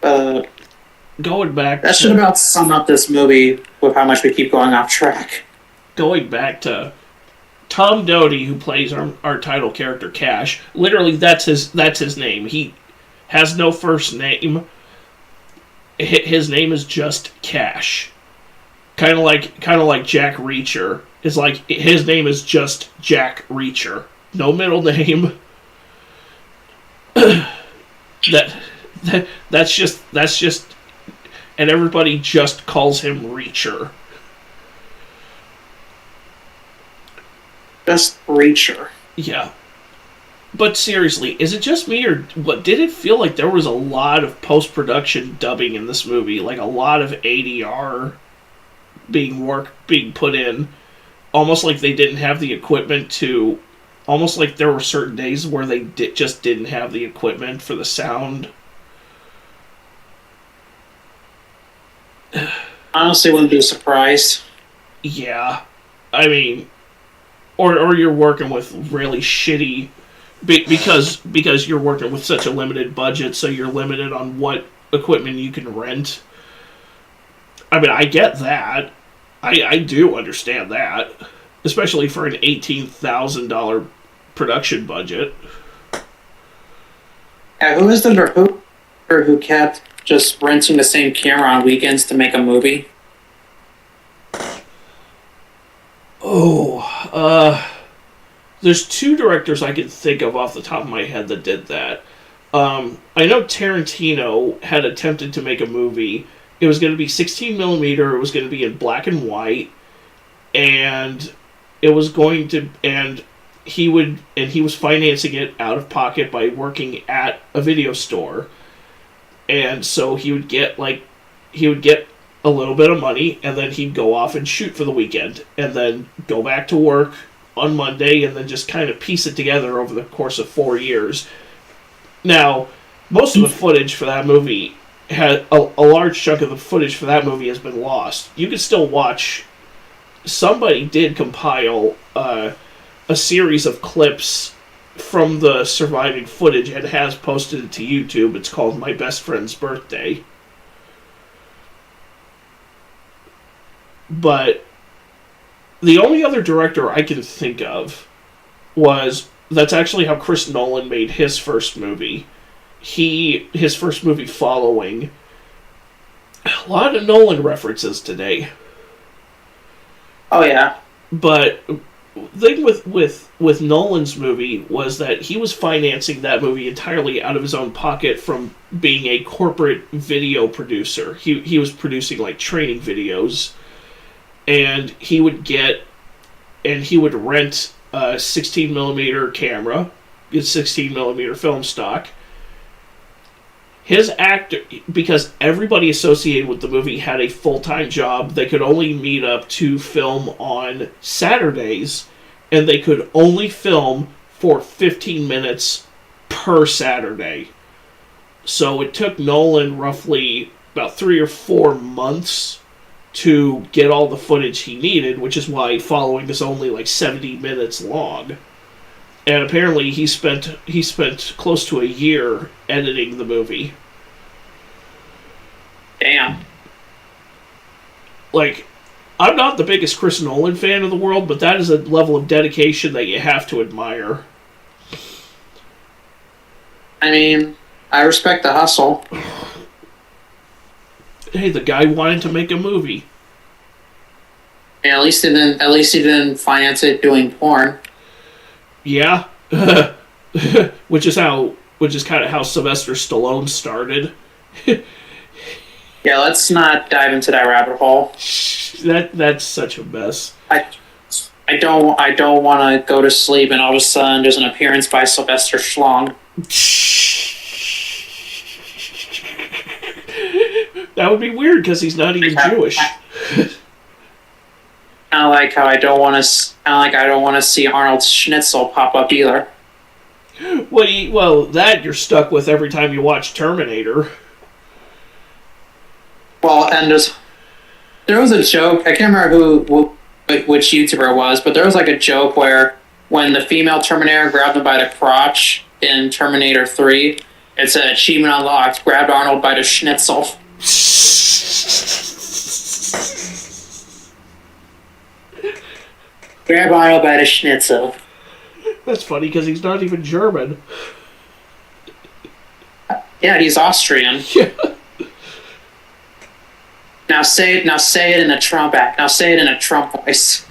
Uh, going back. That should about sum up this movie with how much we keep going off track. Going back to Tom Doty, who plays our title character Cash. Literally, that's his name. He has no first name. His name is just Cash. Kind of like Jack Reacher. Is like his name is just Jack Reacher. No middle name. That's just, and everybody just calls him Reacher. Just Reacher. Yeah. But seriously, is it just me, or what? Did it feel like there was a lot of post-production dubbing in this movie? Like a lot of ADR being put in? Almost like they didn't have the equipment to... Almost like there were certain days where they just didn't have the equipment for the sound. Honestly, wouldn't be surprised. Yeah. I mean... Or you're working with really shitty... Because you're working with such a limited budget, so you're limited on what equipment you can rent. I mean, I get that. I do understand that. Especially for an $18,000 production budget. Yeah, who is the who kept just renting the same camera on weekends to make a movie? There's two directors I can think of off the top of my head that did that. I know Tarantino had attempted to make a movie. It was going to be 16 millimeter. It was going to be in black and white, and it was going to, and he was financing it out of pocket by working at a video store, and so he would get a little bit of money, and then he'd go off and shoot for the weekend, and then go back to work on Monday, and then just kind of piece it together over the course of 4 years. Now, most of the footage for that movie had a large chunk of the footage for that movie has been lost. You can still watch. Somebody did compile a series of clips from the surviving footage and has posted it to YouTube. It's called My Best Friend's Birthday. But the only other director I can think of that's actually how Chris Nolan made his first movie. His first movie following. A lot of Nolan references today. Oh yeah. But the thing with Nolan's movie was that he was financing that movie entirely out of his own pocket from being a corporate video producer. He was producing like training videos, and he would rent a 16mm camera, get 16mm film stock. His actor, because everybody associated with the movie had a full-time job, they could only meet up to film on Saturdays, and they could only film for 15 minutes per Saturday. So it took Nolan roughly about 3 or 4 months to get all the footage he needed, which is why Following is only like 70 minutes long. And apparently he spent close to a year editing the movie. Damn. Like, I'm not the biggest Chris Nolan fan in the world, but that is a level of dedication that you have to admire. I mean, I respect the hustle. Hey, the guy wanted to make a movie. Yeah, at least he didn't finance it doing porn. Yeah. which is kind of how Sylvester Stallone started. Yeah, let's not dive into that rabbit hole. That's such a mess. I don't want to go to sleep and all of a sudden there's an appearance by Sylvester Stallone. That would be weird because he's not even Jewish. Kind of like how I don't want to see Arnold Schnitzel pop up either. Well, that you're stuck with every time you watch Terminator. Well, and there was a joke. I can't remember which YouTuber it was, but there was like a joke where when the female Terminator grabbed him by the crotch in Terminator 3, it said achievement unlocked, grabbed Arnold by the schnitzel. Grab Arnold by the schnitzel. That's funny because he's not even German. Yeah, he's Austrian. Yeah. Now say it in a Trump act. Now say it in a Trump voice.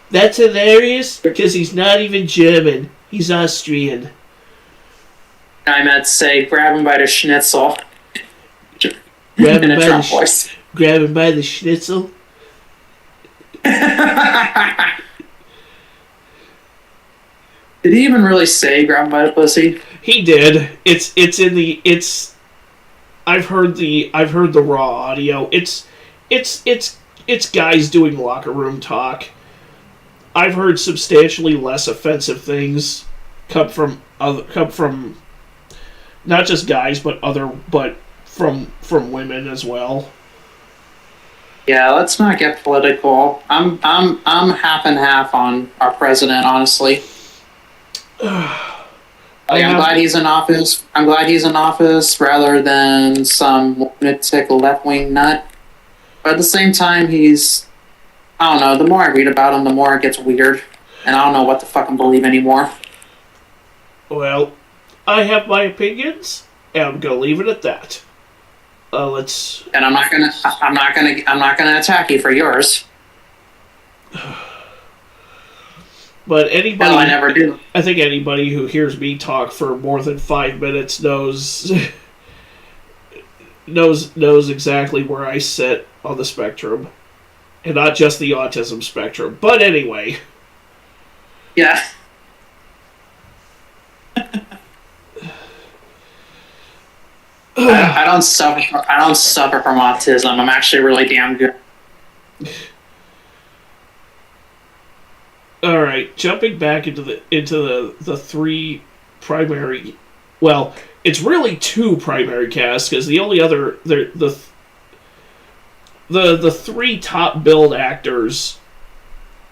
That's hilarious because he's not even German. He's Austrian. I meant say grab him by the schnitzel. Grab in him a by Trump voice. Grab him by the schnitzel. Did he even really say grab him by the pussy? He did. It's I've heard the raw audio. It's guys doing locker room talk. I've heard substantially less offensive things come from not just guys but from women as well. Yeah, let's not get political. I'm half and half on our president, honestly. I'm glad he's in office. I'm glad he's in office rather than some lunatic left-wing nut. But at the same time, I don't know, the more I read about him, the more it gets weird. And I don't know what to fucking believe anymore. Well, I have my opinions, and I'm gonna leave it at that. Let's. And I'm not gonna attack you for yours. But anybody, no, I never do. I think anybody who hears me talk for more than 5 minutes knows exactly where I sit on the spectrum, and not just the autism spectrum. But anyway, yeah. I don't suffer from autism. I'm actually really damn good. All right, jumping back into the three primary. Well, it's really two primary casts because the only other the three top billed actors,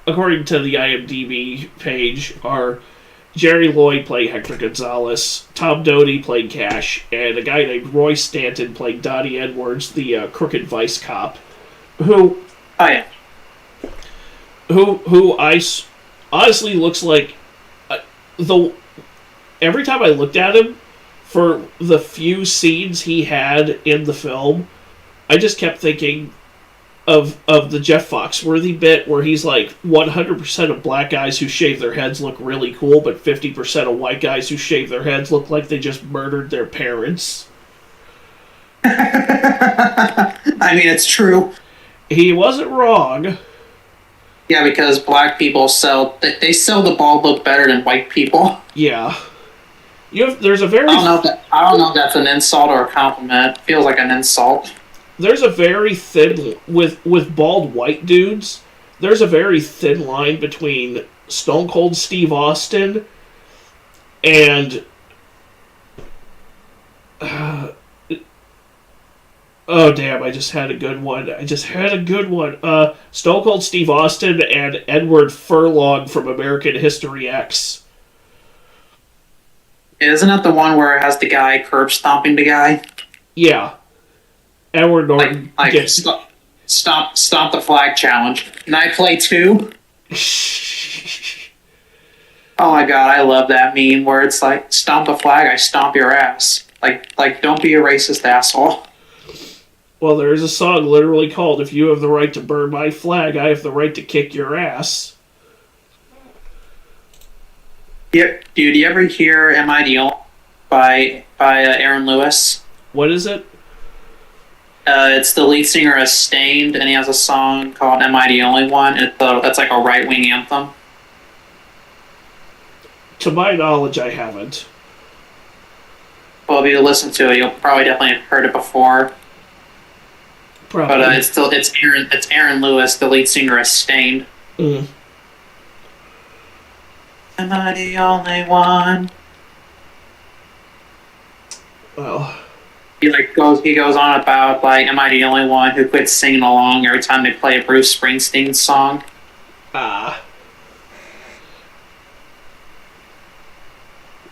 according to the IMDb page, are Jerry Lloyd playing Hector Gonzalez, Tom Doty playing Cash, and a guy named Roy Stanton playing Donnie Edwards, the crooked vice cop, who honestly looks like every time I looked at him for the few scenes he had in the film, I just kept thinking of the Jeff Foxworthy bit where he's like 100% of black guys who shave their heads look really cool, but 50% of white guys who shave their heads look like they just murdered their parents. I mean, it's true. He wasn't wrong. Yeah, because black people sell the bald look better than white people. Yeah. There's a very... I don't know if that's an insult or a compliment. It feels like an insult. There's a very thin... With bald white dudes, there's a very thin line between Stone Cold Steve Austin and... oh, damn, I just had a good one. Stone Cold Steve Austin and Edward Furlong from American History X. Isn't that the one where it has the guy curb stomping the guy? Yeah. Edward Norton. Stomp the flag challenge. Can I play too? Oh my god, I love that meme where it's like, stomp the flag, I stomp your ass. Like don't be a racist asshole. Well, there is a song literally called "If You Have the Right to Burn My Flag, I Have the Right to Kick Your Ass." Yeah, dude, you ever hear "Am I the Only" by Aaron Lewis? What is it? It's the lead singer of Stained, and he has a song called "Am I the Only One?" That's like a right-wing anthem. To my knowledge, I haven't. Well, if you listen to it, you'll probably definitely have heard it before. Probably. But it's Aaron Lewis, the lead singer of Stained. Mm. Am I the only one? Well, he goes on about like, am I the only one who quits singing along every time they play a Bruce Springsteen song?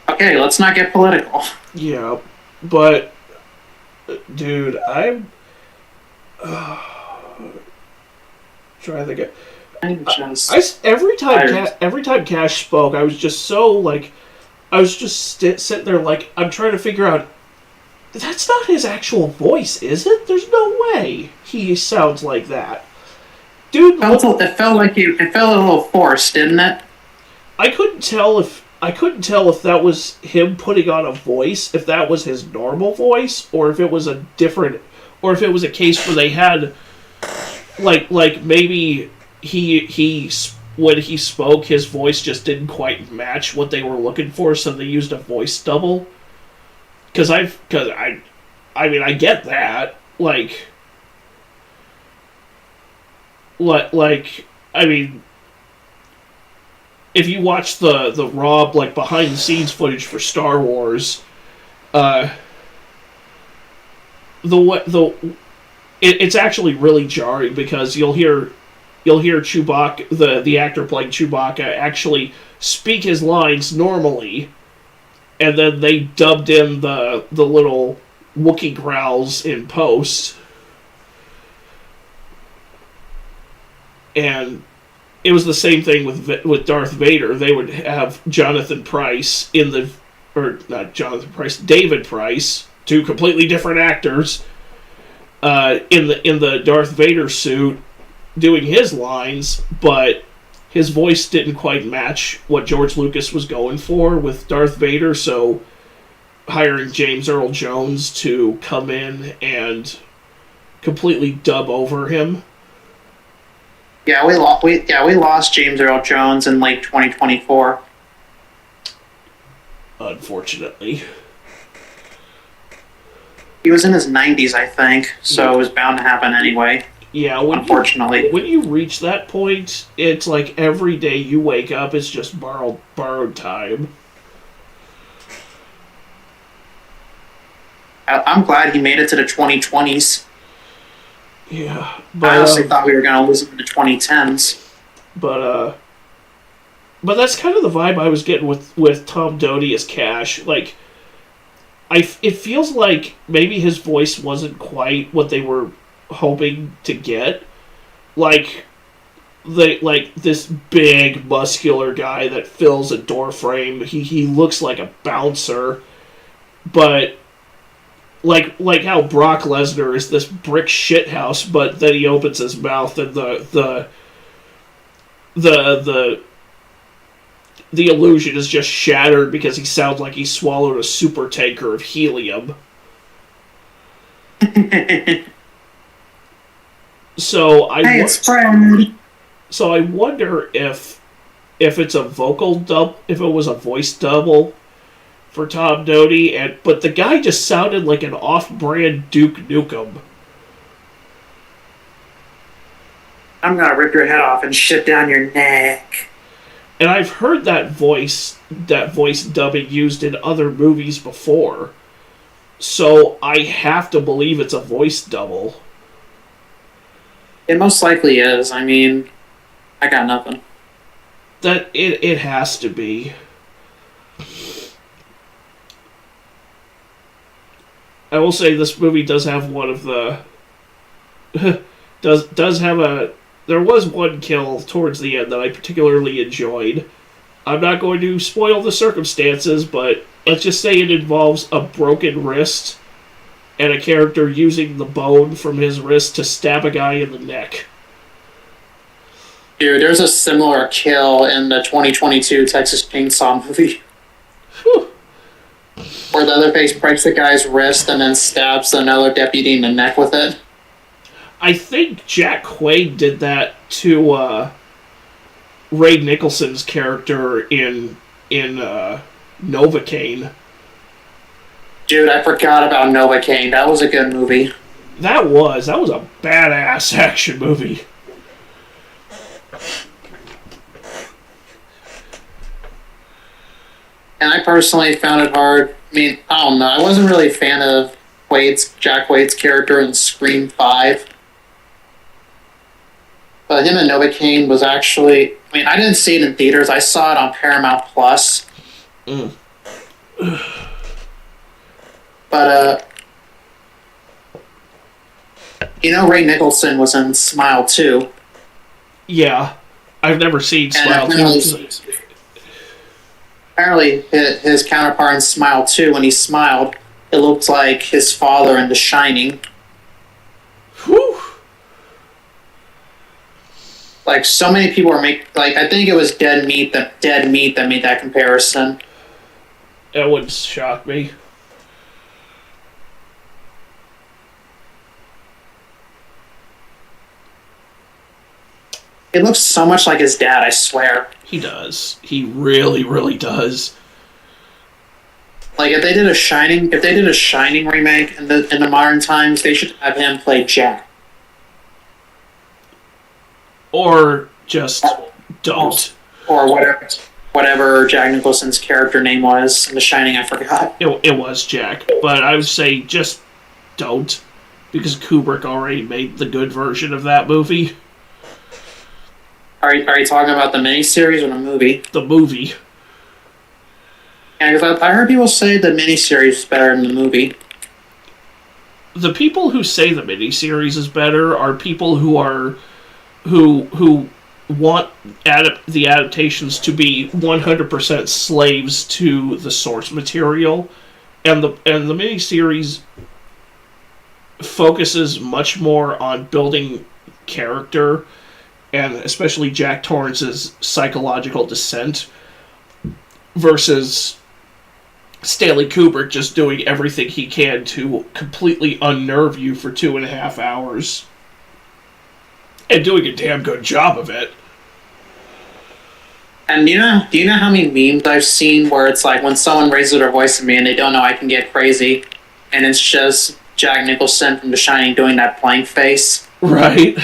Okay, let's not get political. Yeah, but dude, I'm trying to think. Every time Cash spoke, I was just so like, I was just sitting there like, I'm trying to figure out. That's not his actual voice, is it? There's no way he sounds like that, dude. It felt a little forced, didn't it? I couldn't tell if that was him putting on a voice, if that was his normal voice, or if it was a different, or if it was a case where they had, like maybe he when he spoke, his voice just didn't quite match what they were looking for, so they used a voice double. Because I mean, I get that, I mean, if you watch the raw, like, behind the scenes footage for Star Wars, it's actually really jarring, because you'll hear Chewbacca, the actor playing Chewbacca, actually speak his lines normally, and then they dubbed in the little Wookiee growls in post. And it was the same thing with Darth Vader. They would have Jonathan Pryce David Pryce, two completely different actors, in the Darth Vader suit, doing his lines, but his voice didn't quite match what George Lucas was going for with Darth Vader, so hiring James Earl Jones to come in and completely dub over him. Yeah, we lost James Earl Jones in late 2024. Unfortunately. He was in his 90s, I think, so it was bound to happen anyway. Yeah, unfortunately. When you reach that point, it's like every day you wake up, it's just borrowed time. I'm glad he made it to the 2020s. Yeah, but I honestly thought we were going to lose him in the 2010s. But that's kind of the vibe I was getting with Tom Doty as Cash. Like, it feels like maybe his voice wasn't quite what they were hoping to get. Like this big muscular guy that fills a door frame. He looks like a bouncer, but like how Brock Lesnar is this brick shithouse, but then he opens his mouth and the illusion is just shattered because he sounds like he swallowed a super tanker of helium. So I wonder if it's a vocal dub, if it was a voice double for Tom Doty, but the guy just sounded like an off-brand Duke Nukem. I'm gonna rip your head off and shit down your neck. And I've heard that voice dubbing used in other movies before, so I have to believe it's a voice double. It most likely is. I mean, I got nothing. That it has to be. I will say this movie does have one of the does have a. There was one kill towards the end that I particularly enjoyed. I'm not going to spoil the circumstances, but let's just say it involves a broken wrist and a character using the bone from his wrist to stab a guy in the neck. Dude, there's a similar kill in the 2022 Texas Chainsaw movie. Whew. Where the other face breaks the guy's wrist and then stabs another deputy in the neck with it. I think Jack Quaid did that to Ray Nicholson's character in Novocaine. Dude, I forgot about Novocaine. That was a good movie. That was a badass action movie. And I personally found it hard. I mean, I don't know. I wasn't really a fan of Jack Wade's character in Scream 5. But him and Novocaine was actually... I mean, I didn't see it in theaters. I saw it on Paramount Plus. But, Ray Nicholson was in Smile 2. Yeah. I've never seen Smile 2. Apparently, his counterpart in Smile 2, when he smiled, it looked like his father in The Shining. Whew. Like, so many people were I think it was Dead Meat that made that comparison. That wouldn't shock me. He looks so much like his dad, I swear. He does. He really, really does. Like, if they did a Shining remake in the modern times, they should have him play Jack. Or just don't. Or whatever Jack Nicholson's character name was in The Shining, I forgot. It was Jack, but I would say just don't, because Kubrick already made the good version of that movie. Are you talking about the miniseries or the movie? The movie. Yeah, because I heard people say the miniseries is better than the movie. The people who say the miniseries is better are people who want the adaptations to be 100% slaves to the source material, and the miniseries focuses much more on building character, and especially Jack Torrance's psychological descent, versus Stanley Kubrick just doing everything he can to completely unnerve you for 2.5 hours. And doing a damn good job of it. And do you know how many memes I've seen where it's like when someone raises their voice at me and they don't know I can get crazy, and it's just Jack Nicholson from The Shining doing that blank face? Right.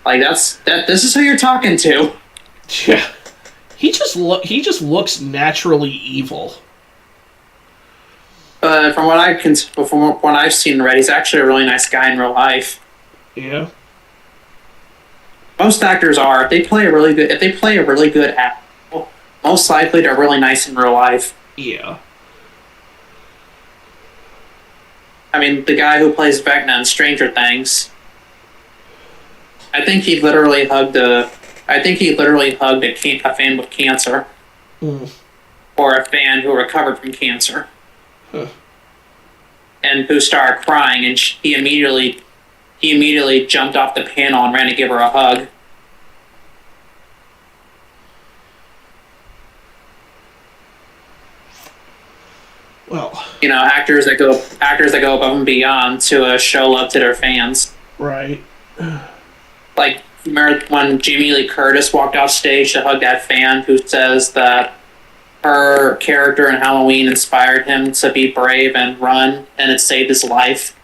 Like, this is who you're talking to. Yeah. He just looks naturally evil. From what I've seen already, he's actually a really nice guy in real life. Yeah. Most actors are. If they play a really good actor, most likely they're really nice in real life. Yeah. I mean, the guy who plays Vecna in Stranger Things, I think he literally hugged a fan with cancer. Or a fan who recovered from cancer. Huh. And who started crying, and he immediately jumped off the panel and ran to give her a hug. Well, actors that go above and beyond to show love to their fans. Right. Like, remember when Jamie Lee Curtis walked off stage to hug that fan who says that her character in Halloween inspired him to be brave and run, and it saved his life?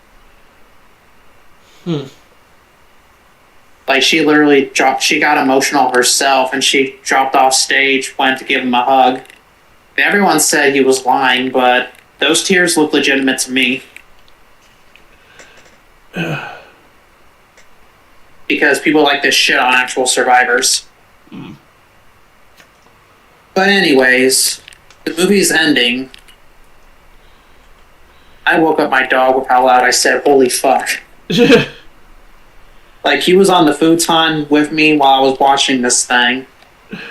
Like, she got emotional herself, and she dropped off stage, went to give him a hug. And everyone said he was lying, but those tears look legitimate to me. Because people like this shit on actual survivors. But anyways, the movie's ending. I woke up my dog with how loud I said, "Holy fuck." Like, he was on the futon with me while I was watching this thing.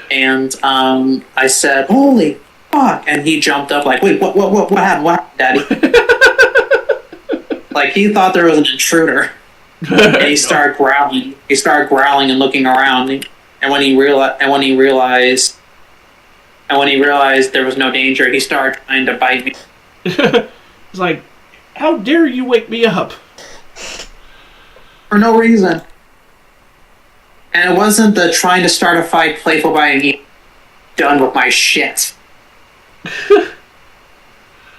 And I said, "Holy fuck." And he jumped up like, "Wait, what happened? What happened, Daddy?" Like, he thought there was an intruder. And he started growling. He started growling and looking around. And when he realized there was no danger, he started trying to bite me. It's like, how dare you wake me up? For no reason. And it wasn't the trying to start a fight, playful by done with my shit.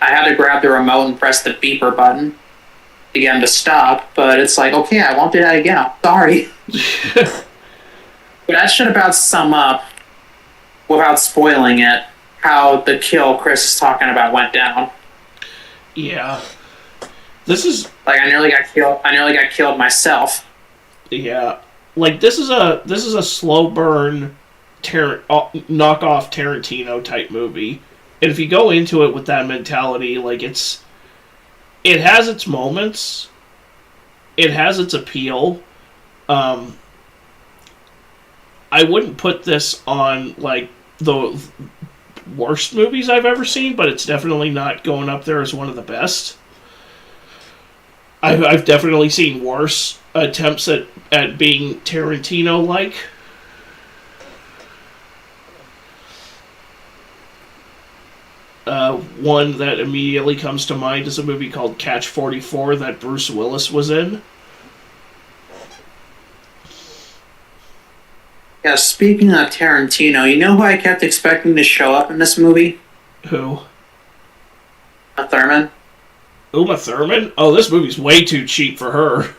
I had to grab the remote and press the beeper button to get him to stop, but it's like, okay, I won't do that again. I'm sorry. But that should about sum up, without spoiling it, how the kill Chris is talking about went down. Yeah. This is... Like, I nearly got killed myself. Yeah. Like, this is a slow burn knockoff Tarantino type movie. And if you go into it with that mentality, like, it has its moments. It has its appeal. I wouldn't put this on, like, the worst movies I've ever seen, but it's definitely not going up there as one of the best. I've definitely seen worse attempts at being Tarantino-like. One that immediately comes to mind is a movie called Catch 44 that Bruce Willis was in. Yeah, speaking of Tarantino, you know who I kept expecting to show up in this movie? Who? Uma Thurman. Uma Thurman? Oh, this movie's way too cheap for her.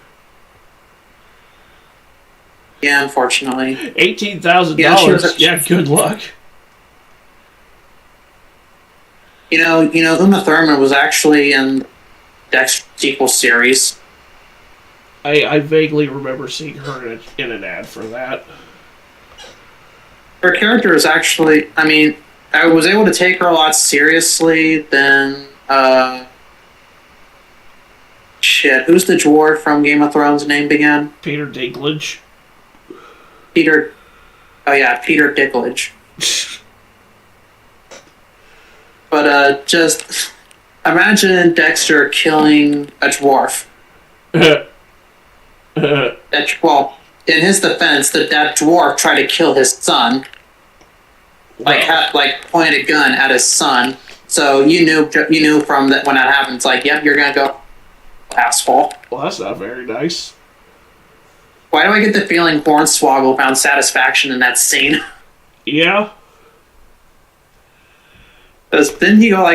Yeah, unfortunately. $18,000. Yeah, good luck. You know, Uma Thurman was actually in Dexter sequel series. I vaguely remember seeing her in an ad for that. Her character is actually, I mean, I was able to take her a lot seriously than, who's the dwarf from Game of Thrones name again? Peter Dinklage. Peter Dinklage. But, just imagine Dexter killing a dwarf. Well, in his defense, that dwarf tried to kill his son. Wow. Like pointed a gun at his son. So you knew from that when that happened. It's like, yep, you're gonna go, asshole. Well, that's not very nice. Why do I get the feeling Hornswoggle found satisfaction in that scene? Yeah. Because didn't he go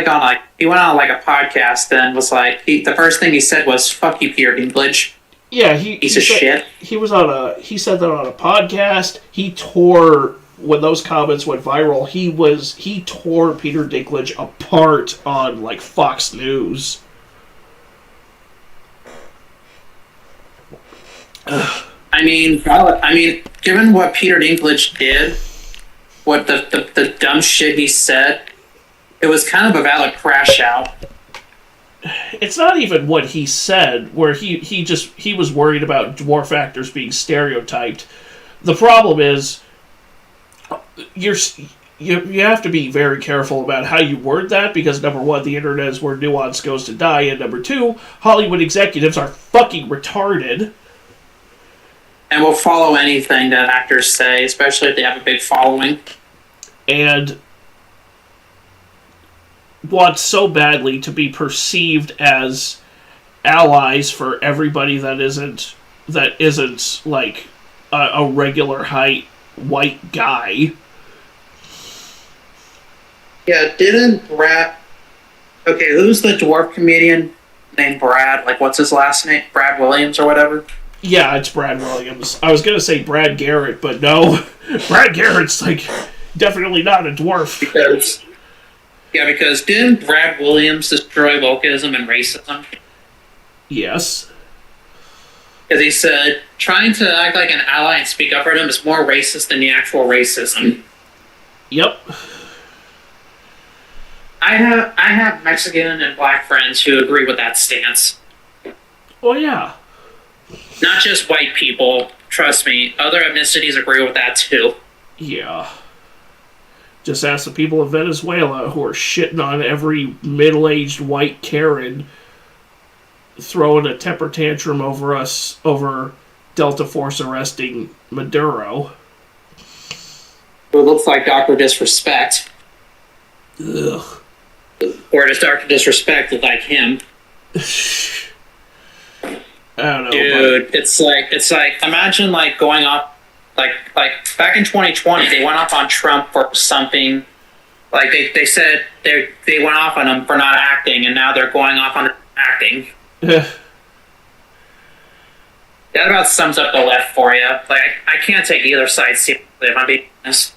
he went on a podcast and was like, the first thing he said was, "Fuck you, Peter Dinklage." Yeah, piece of shit. He said that on a podcast. He tore, when those comments went viral, he tore Peter Dinklage apart on, like, Fox News. I mean, given what Peter Dinklage did, what the dumb shit he said, it was kind of a valid crash out. It's not even what he said, where he was worried about dwarf actors being stereotyped. The problem is, you have to be very careful about how you word that, because number one, the internet is where nuance goes to die, and number two, Hollywood executives are fucking retarded. And will follow anything that actors say, especially if they have a big following. And want so badly to be perceived as allies for everybody that isn't like a regular height white guy. Yeah, didn't Brad... Okay, who's the dwarf comedian named Brad? Like, what's his last name? Brad Williams or whatever? Yeah, it's Brad Williams. I was gonna say Brad Garrett, but no. Brad Garrett's, like, definitely not a dwarf. Because didn't Brad Williams destroy wokeism and racism? Yes. Because he said, trying to act like an ally and speak up for them is more racist than the actual racism. Yep. I have Mexican and black friends who agree with that stance. Well, yeah. Not just white people. Trust me, other ethnicities agree with that too. Yeah. Just ask the people of Venezuela who are shitting on every middle-aged white Karen throwing a temper tantrum over Delta Force arresting Maduro. It looks like Dr. Disrespect. Ugh. Or does Dr. Disrespect look like him? I don't know. Dude, but it's like imagine like going off like back in 2020 they went off on Trump for something Like they said they went off on him for not acting, and now they're going off on acting. That about sums up the left for you. Like I can't take either side seriously if I'm being honest.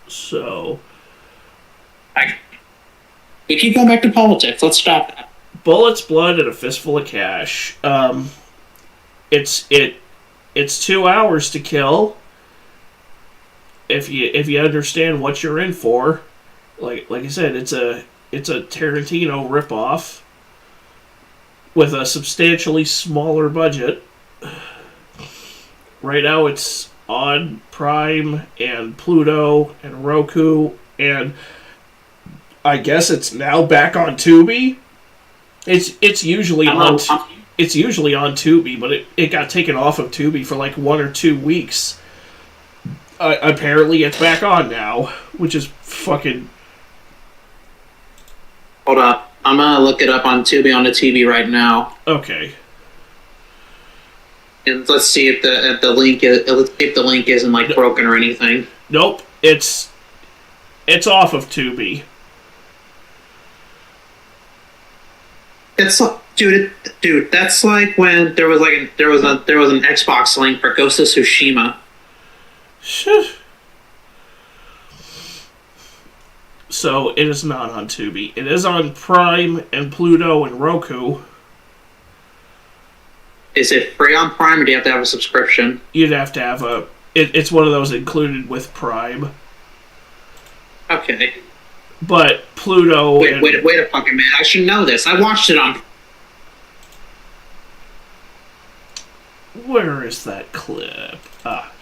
So, we keep going back to politics. Let's stop that. Bullets, Blood, and a Fistful of Cash. It's 2 hours to kill. If you understand what you're in for, like I said, it's a Tarantino ripoff with a substantially smaller budget. Right now, it's on Prime and Pluto and Roku, and I guess it's now back on Tubi. It's usually on Tubi, but it got taken off of Tubi for like 1 or 2 weeks. Apparently, it's back on now, which is fucking. Hold up, I'm gonna look it up on Tubi on the TV right now. Okay. And let's see if the link isn't like broken or anything. Nope, it's off of Tubi. It's dude. That's like when there was an Xbox link for Ghost of Tsushima. So it is not on Tubi. It is on Prime and Pluto and Roku. Is it free on Prime, or do you have to have a subscription? You'd have to have it's one of those included with Prime. Okay. But Pluto. Wait a fucking minute! I should know this. I watched it on. Where is that clip?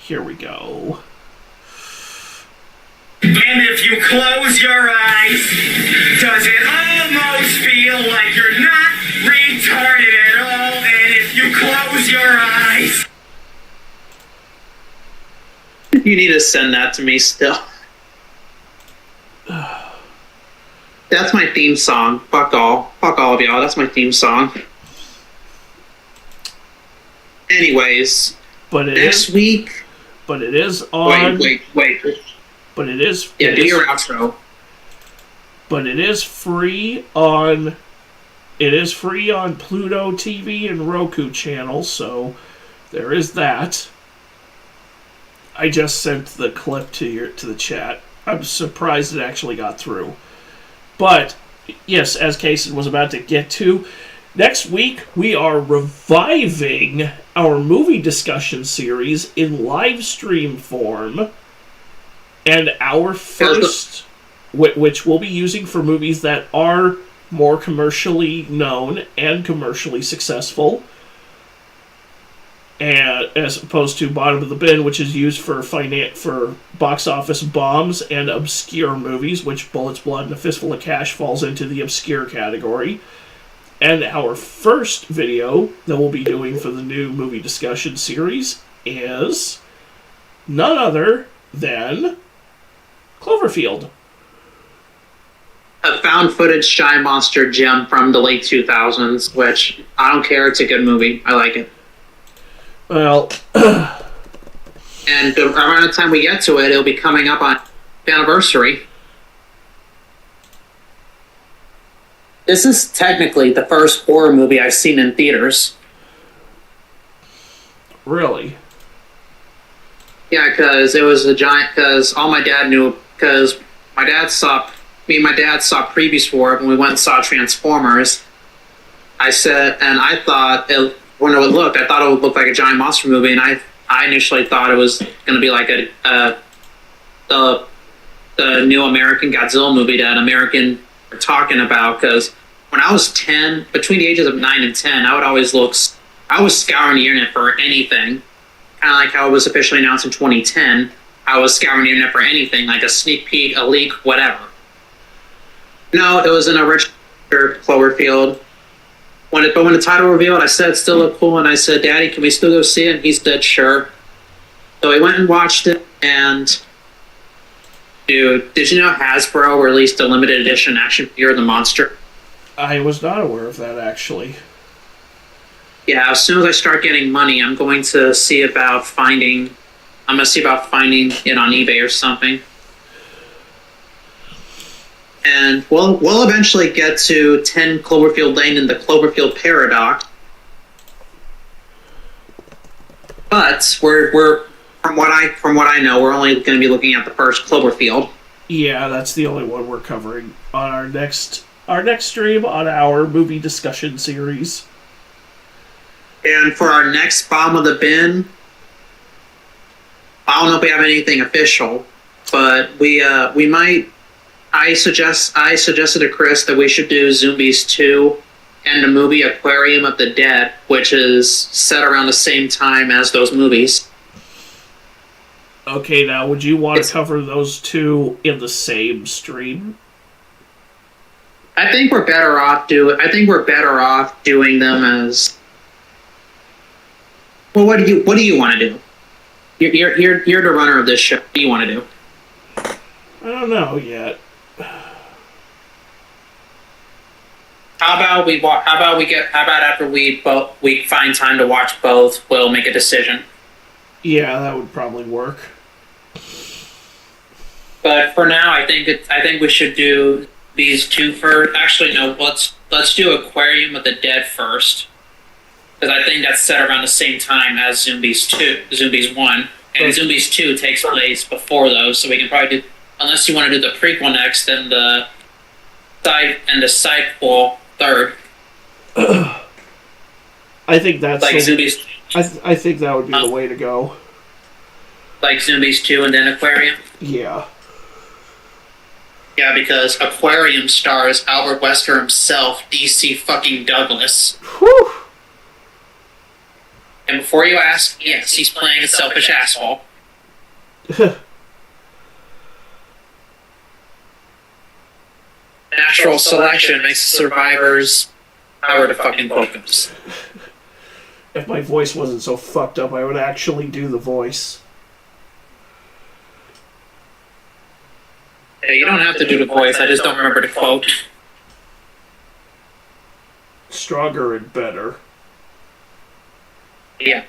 Here we go. And if you close your eyes, does it almost feel like you're not retarded at all? And if you close your eyes... You need to send that to me still. That's my theme song. Fuck all of y'all. That's my theme song. Anyways, next week... But it is on... Wait. But it is... Yeah, do your outro. But it is free on... It is free on Pluto TV and Roku channel, so there is that. I just sent the clip to the chat. I'm surprised it actually got through. But, yes, as Kason was about to get to, next week we are reviving our movie discussion series in live stream form. And our first, which we'll be using for movies that are more commercially known and commercially successful, and as opposed to Bottom of the Bin, which is used for box office bombs and obscure movies, which Bullets, Blood, and a Fistful of Cash falls into the obscure category. And our first video that we'll be doing for the new movie discussion series is none other than Cloverfield. A found footage giant monster gem from the late 2000s, which I don't care, it's a good movie. I like it. Well, and around the time we get to it, it'll be coming up on the anniversary. This is technically the first horror movie I've seen in theaters. Really? Yeah, because it was a giant. Because all my dad knew. Because my dad saw previews for it when we went and saw Transformers. I said, and I thought when it would look, I thought it would look like a giant monster movie, and I initially thought it was going to be like the new American Godzilla movie that American were talking about. Because when I was 10, between the ages of 9 and 10, I was scouring the internet for anything. Kind of like how it was officially announced in 2010. I was scouring the internet for anything, like a sneak peek, a leak, whatever. No, it was an original Cloverfield. But when the title revealed, I said it still looked cool, and I said, "Daddy, can we still go see it?" And he said, "Sure." So we went and watched it, and dude, did you know Hasbro released a limited edition action figure of the monster? I was not aware of that, actually. Yeah, as soon as I start getting money, I'm going to see about finding I'm gonna see about finding it on eBay or something. And we'll eventually get to 10 Cloverfield Lane and the Cloverfield Paradox. But we're from what I know, we're only going to be looking at the first Cloverfield. Yeah, that's the only one we're covering on our next stream on our movie discussion series. And for our next bottom of the bin, I don't know if we have anything official, but we might. I suggested to Chris that we should do Zombies 2 and the movie Aquarium of the Dead, which is set around the same time as those movies. Okay, now would you want to cover those two in the same stream? I think we're better off doing them as. Well, what do you want to do? You're the runner of this show. What do you want to do? I don't know yet. How about after we find time to watch both, we'll make a decision. Yeah, that would probably work. But for now, I think we should do these two first. Actually, no. Let's do Aquarium of the Dead first, because I think that's set around the same time as Zombies 1, and Zombies 2 takes place before those. So we can probably do, unless you want to do the prequel next, then the sequel third. I think that's like Zombies. I think that would be the way to go. Like Zombies 2 and then Aquarium. Yeah. Yeah, because Aquarium stars Albert Wesker himself, DC fucking Douglas. Whew. And before you ask, yes, he's playing a selfish asshole. Natural selection makes the survivors power to fucking focus. If my voice wasn't so fucked up, I would actually do the voice. Hey, you don't have to do the voice, I just don't remember the quote. Stronger and better. Yeah.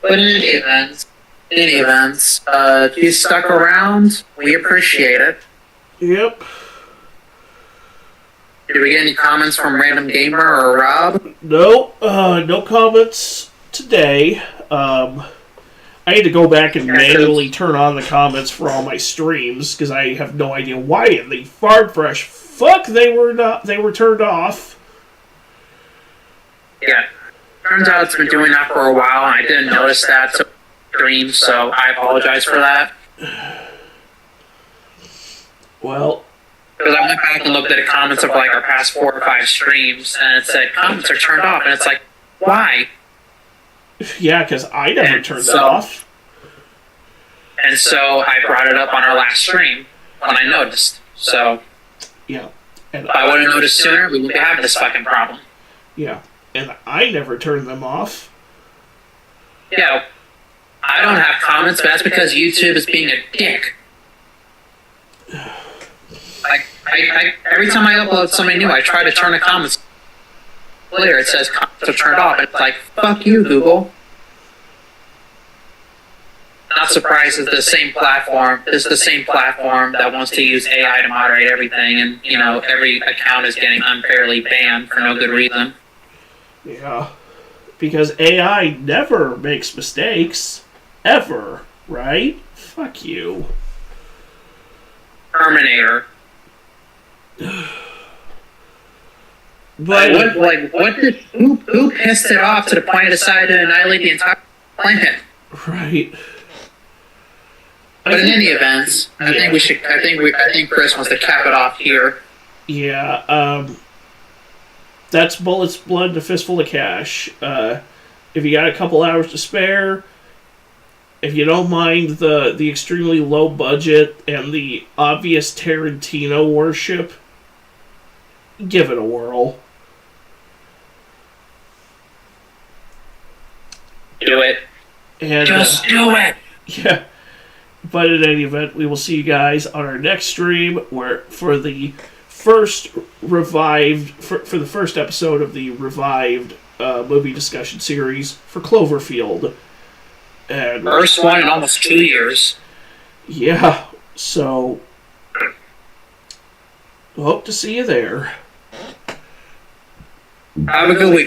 But in any event, if you stuck around, we appreciate it. Yep. Did we get any comments from Random Gamer or Rob? No, no comments today. I had to go back and manually turn on the comments for all my streams because I have no idea why in the Fart Fresh fuck they were turned off. Yeah. Turns out it's been doing that for a while and I didn't notice that to stream, so I apologize for that. Well, because I went back and looked at the comments of like our past 4 or 5 streams and it said comments are turned off and it's like, why? Yeah, because I never turned that off. And so I brought it up on our last stream when I noticed. So, yeah. And if I would have noticed sooner, we wouldn't be having this fucking problem. Yeah, and I never turned them off. Yeah, I don't have comments, but that's because YouTube is being a dick. Like, I every time I upload something new, I try to turn the comments. Later, it says comments are turned off, and it's like, fuck you, Google. Not surprised it's the same platform. It's the same platform that wants to use AI to moderate everything, and you know every account is getting unfairly banned for no good reason. Yeah, because AI never makes mistakes, ever, right? Fuck you. Terminator. But who pissed it off to the point it decided to annihilate the entire planet? Right. But in any event, I think Chris wants to cap it off here. Yeah. That's Bullets, Blood, and a Fistful of Cash. If you got a couple hours to spare, if you don't mind the extremely low budget and the obvious Tarantino worship, give it a whirl. Do it. And, just do it! Yeah. But in any event, we will see you guys on our next stream where for the first revived for the first episode of the revived movie discussion series for Cloverfield. And First one in almost 2 years. yeah, so hope to see you there. Have a good week.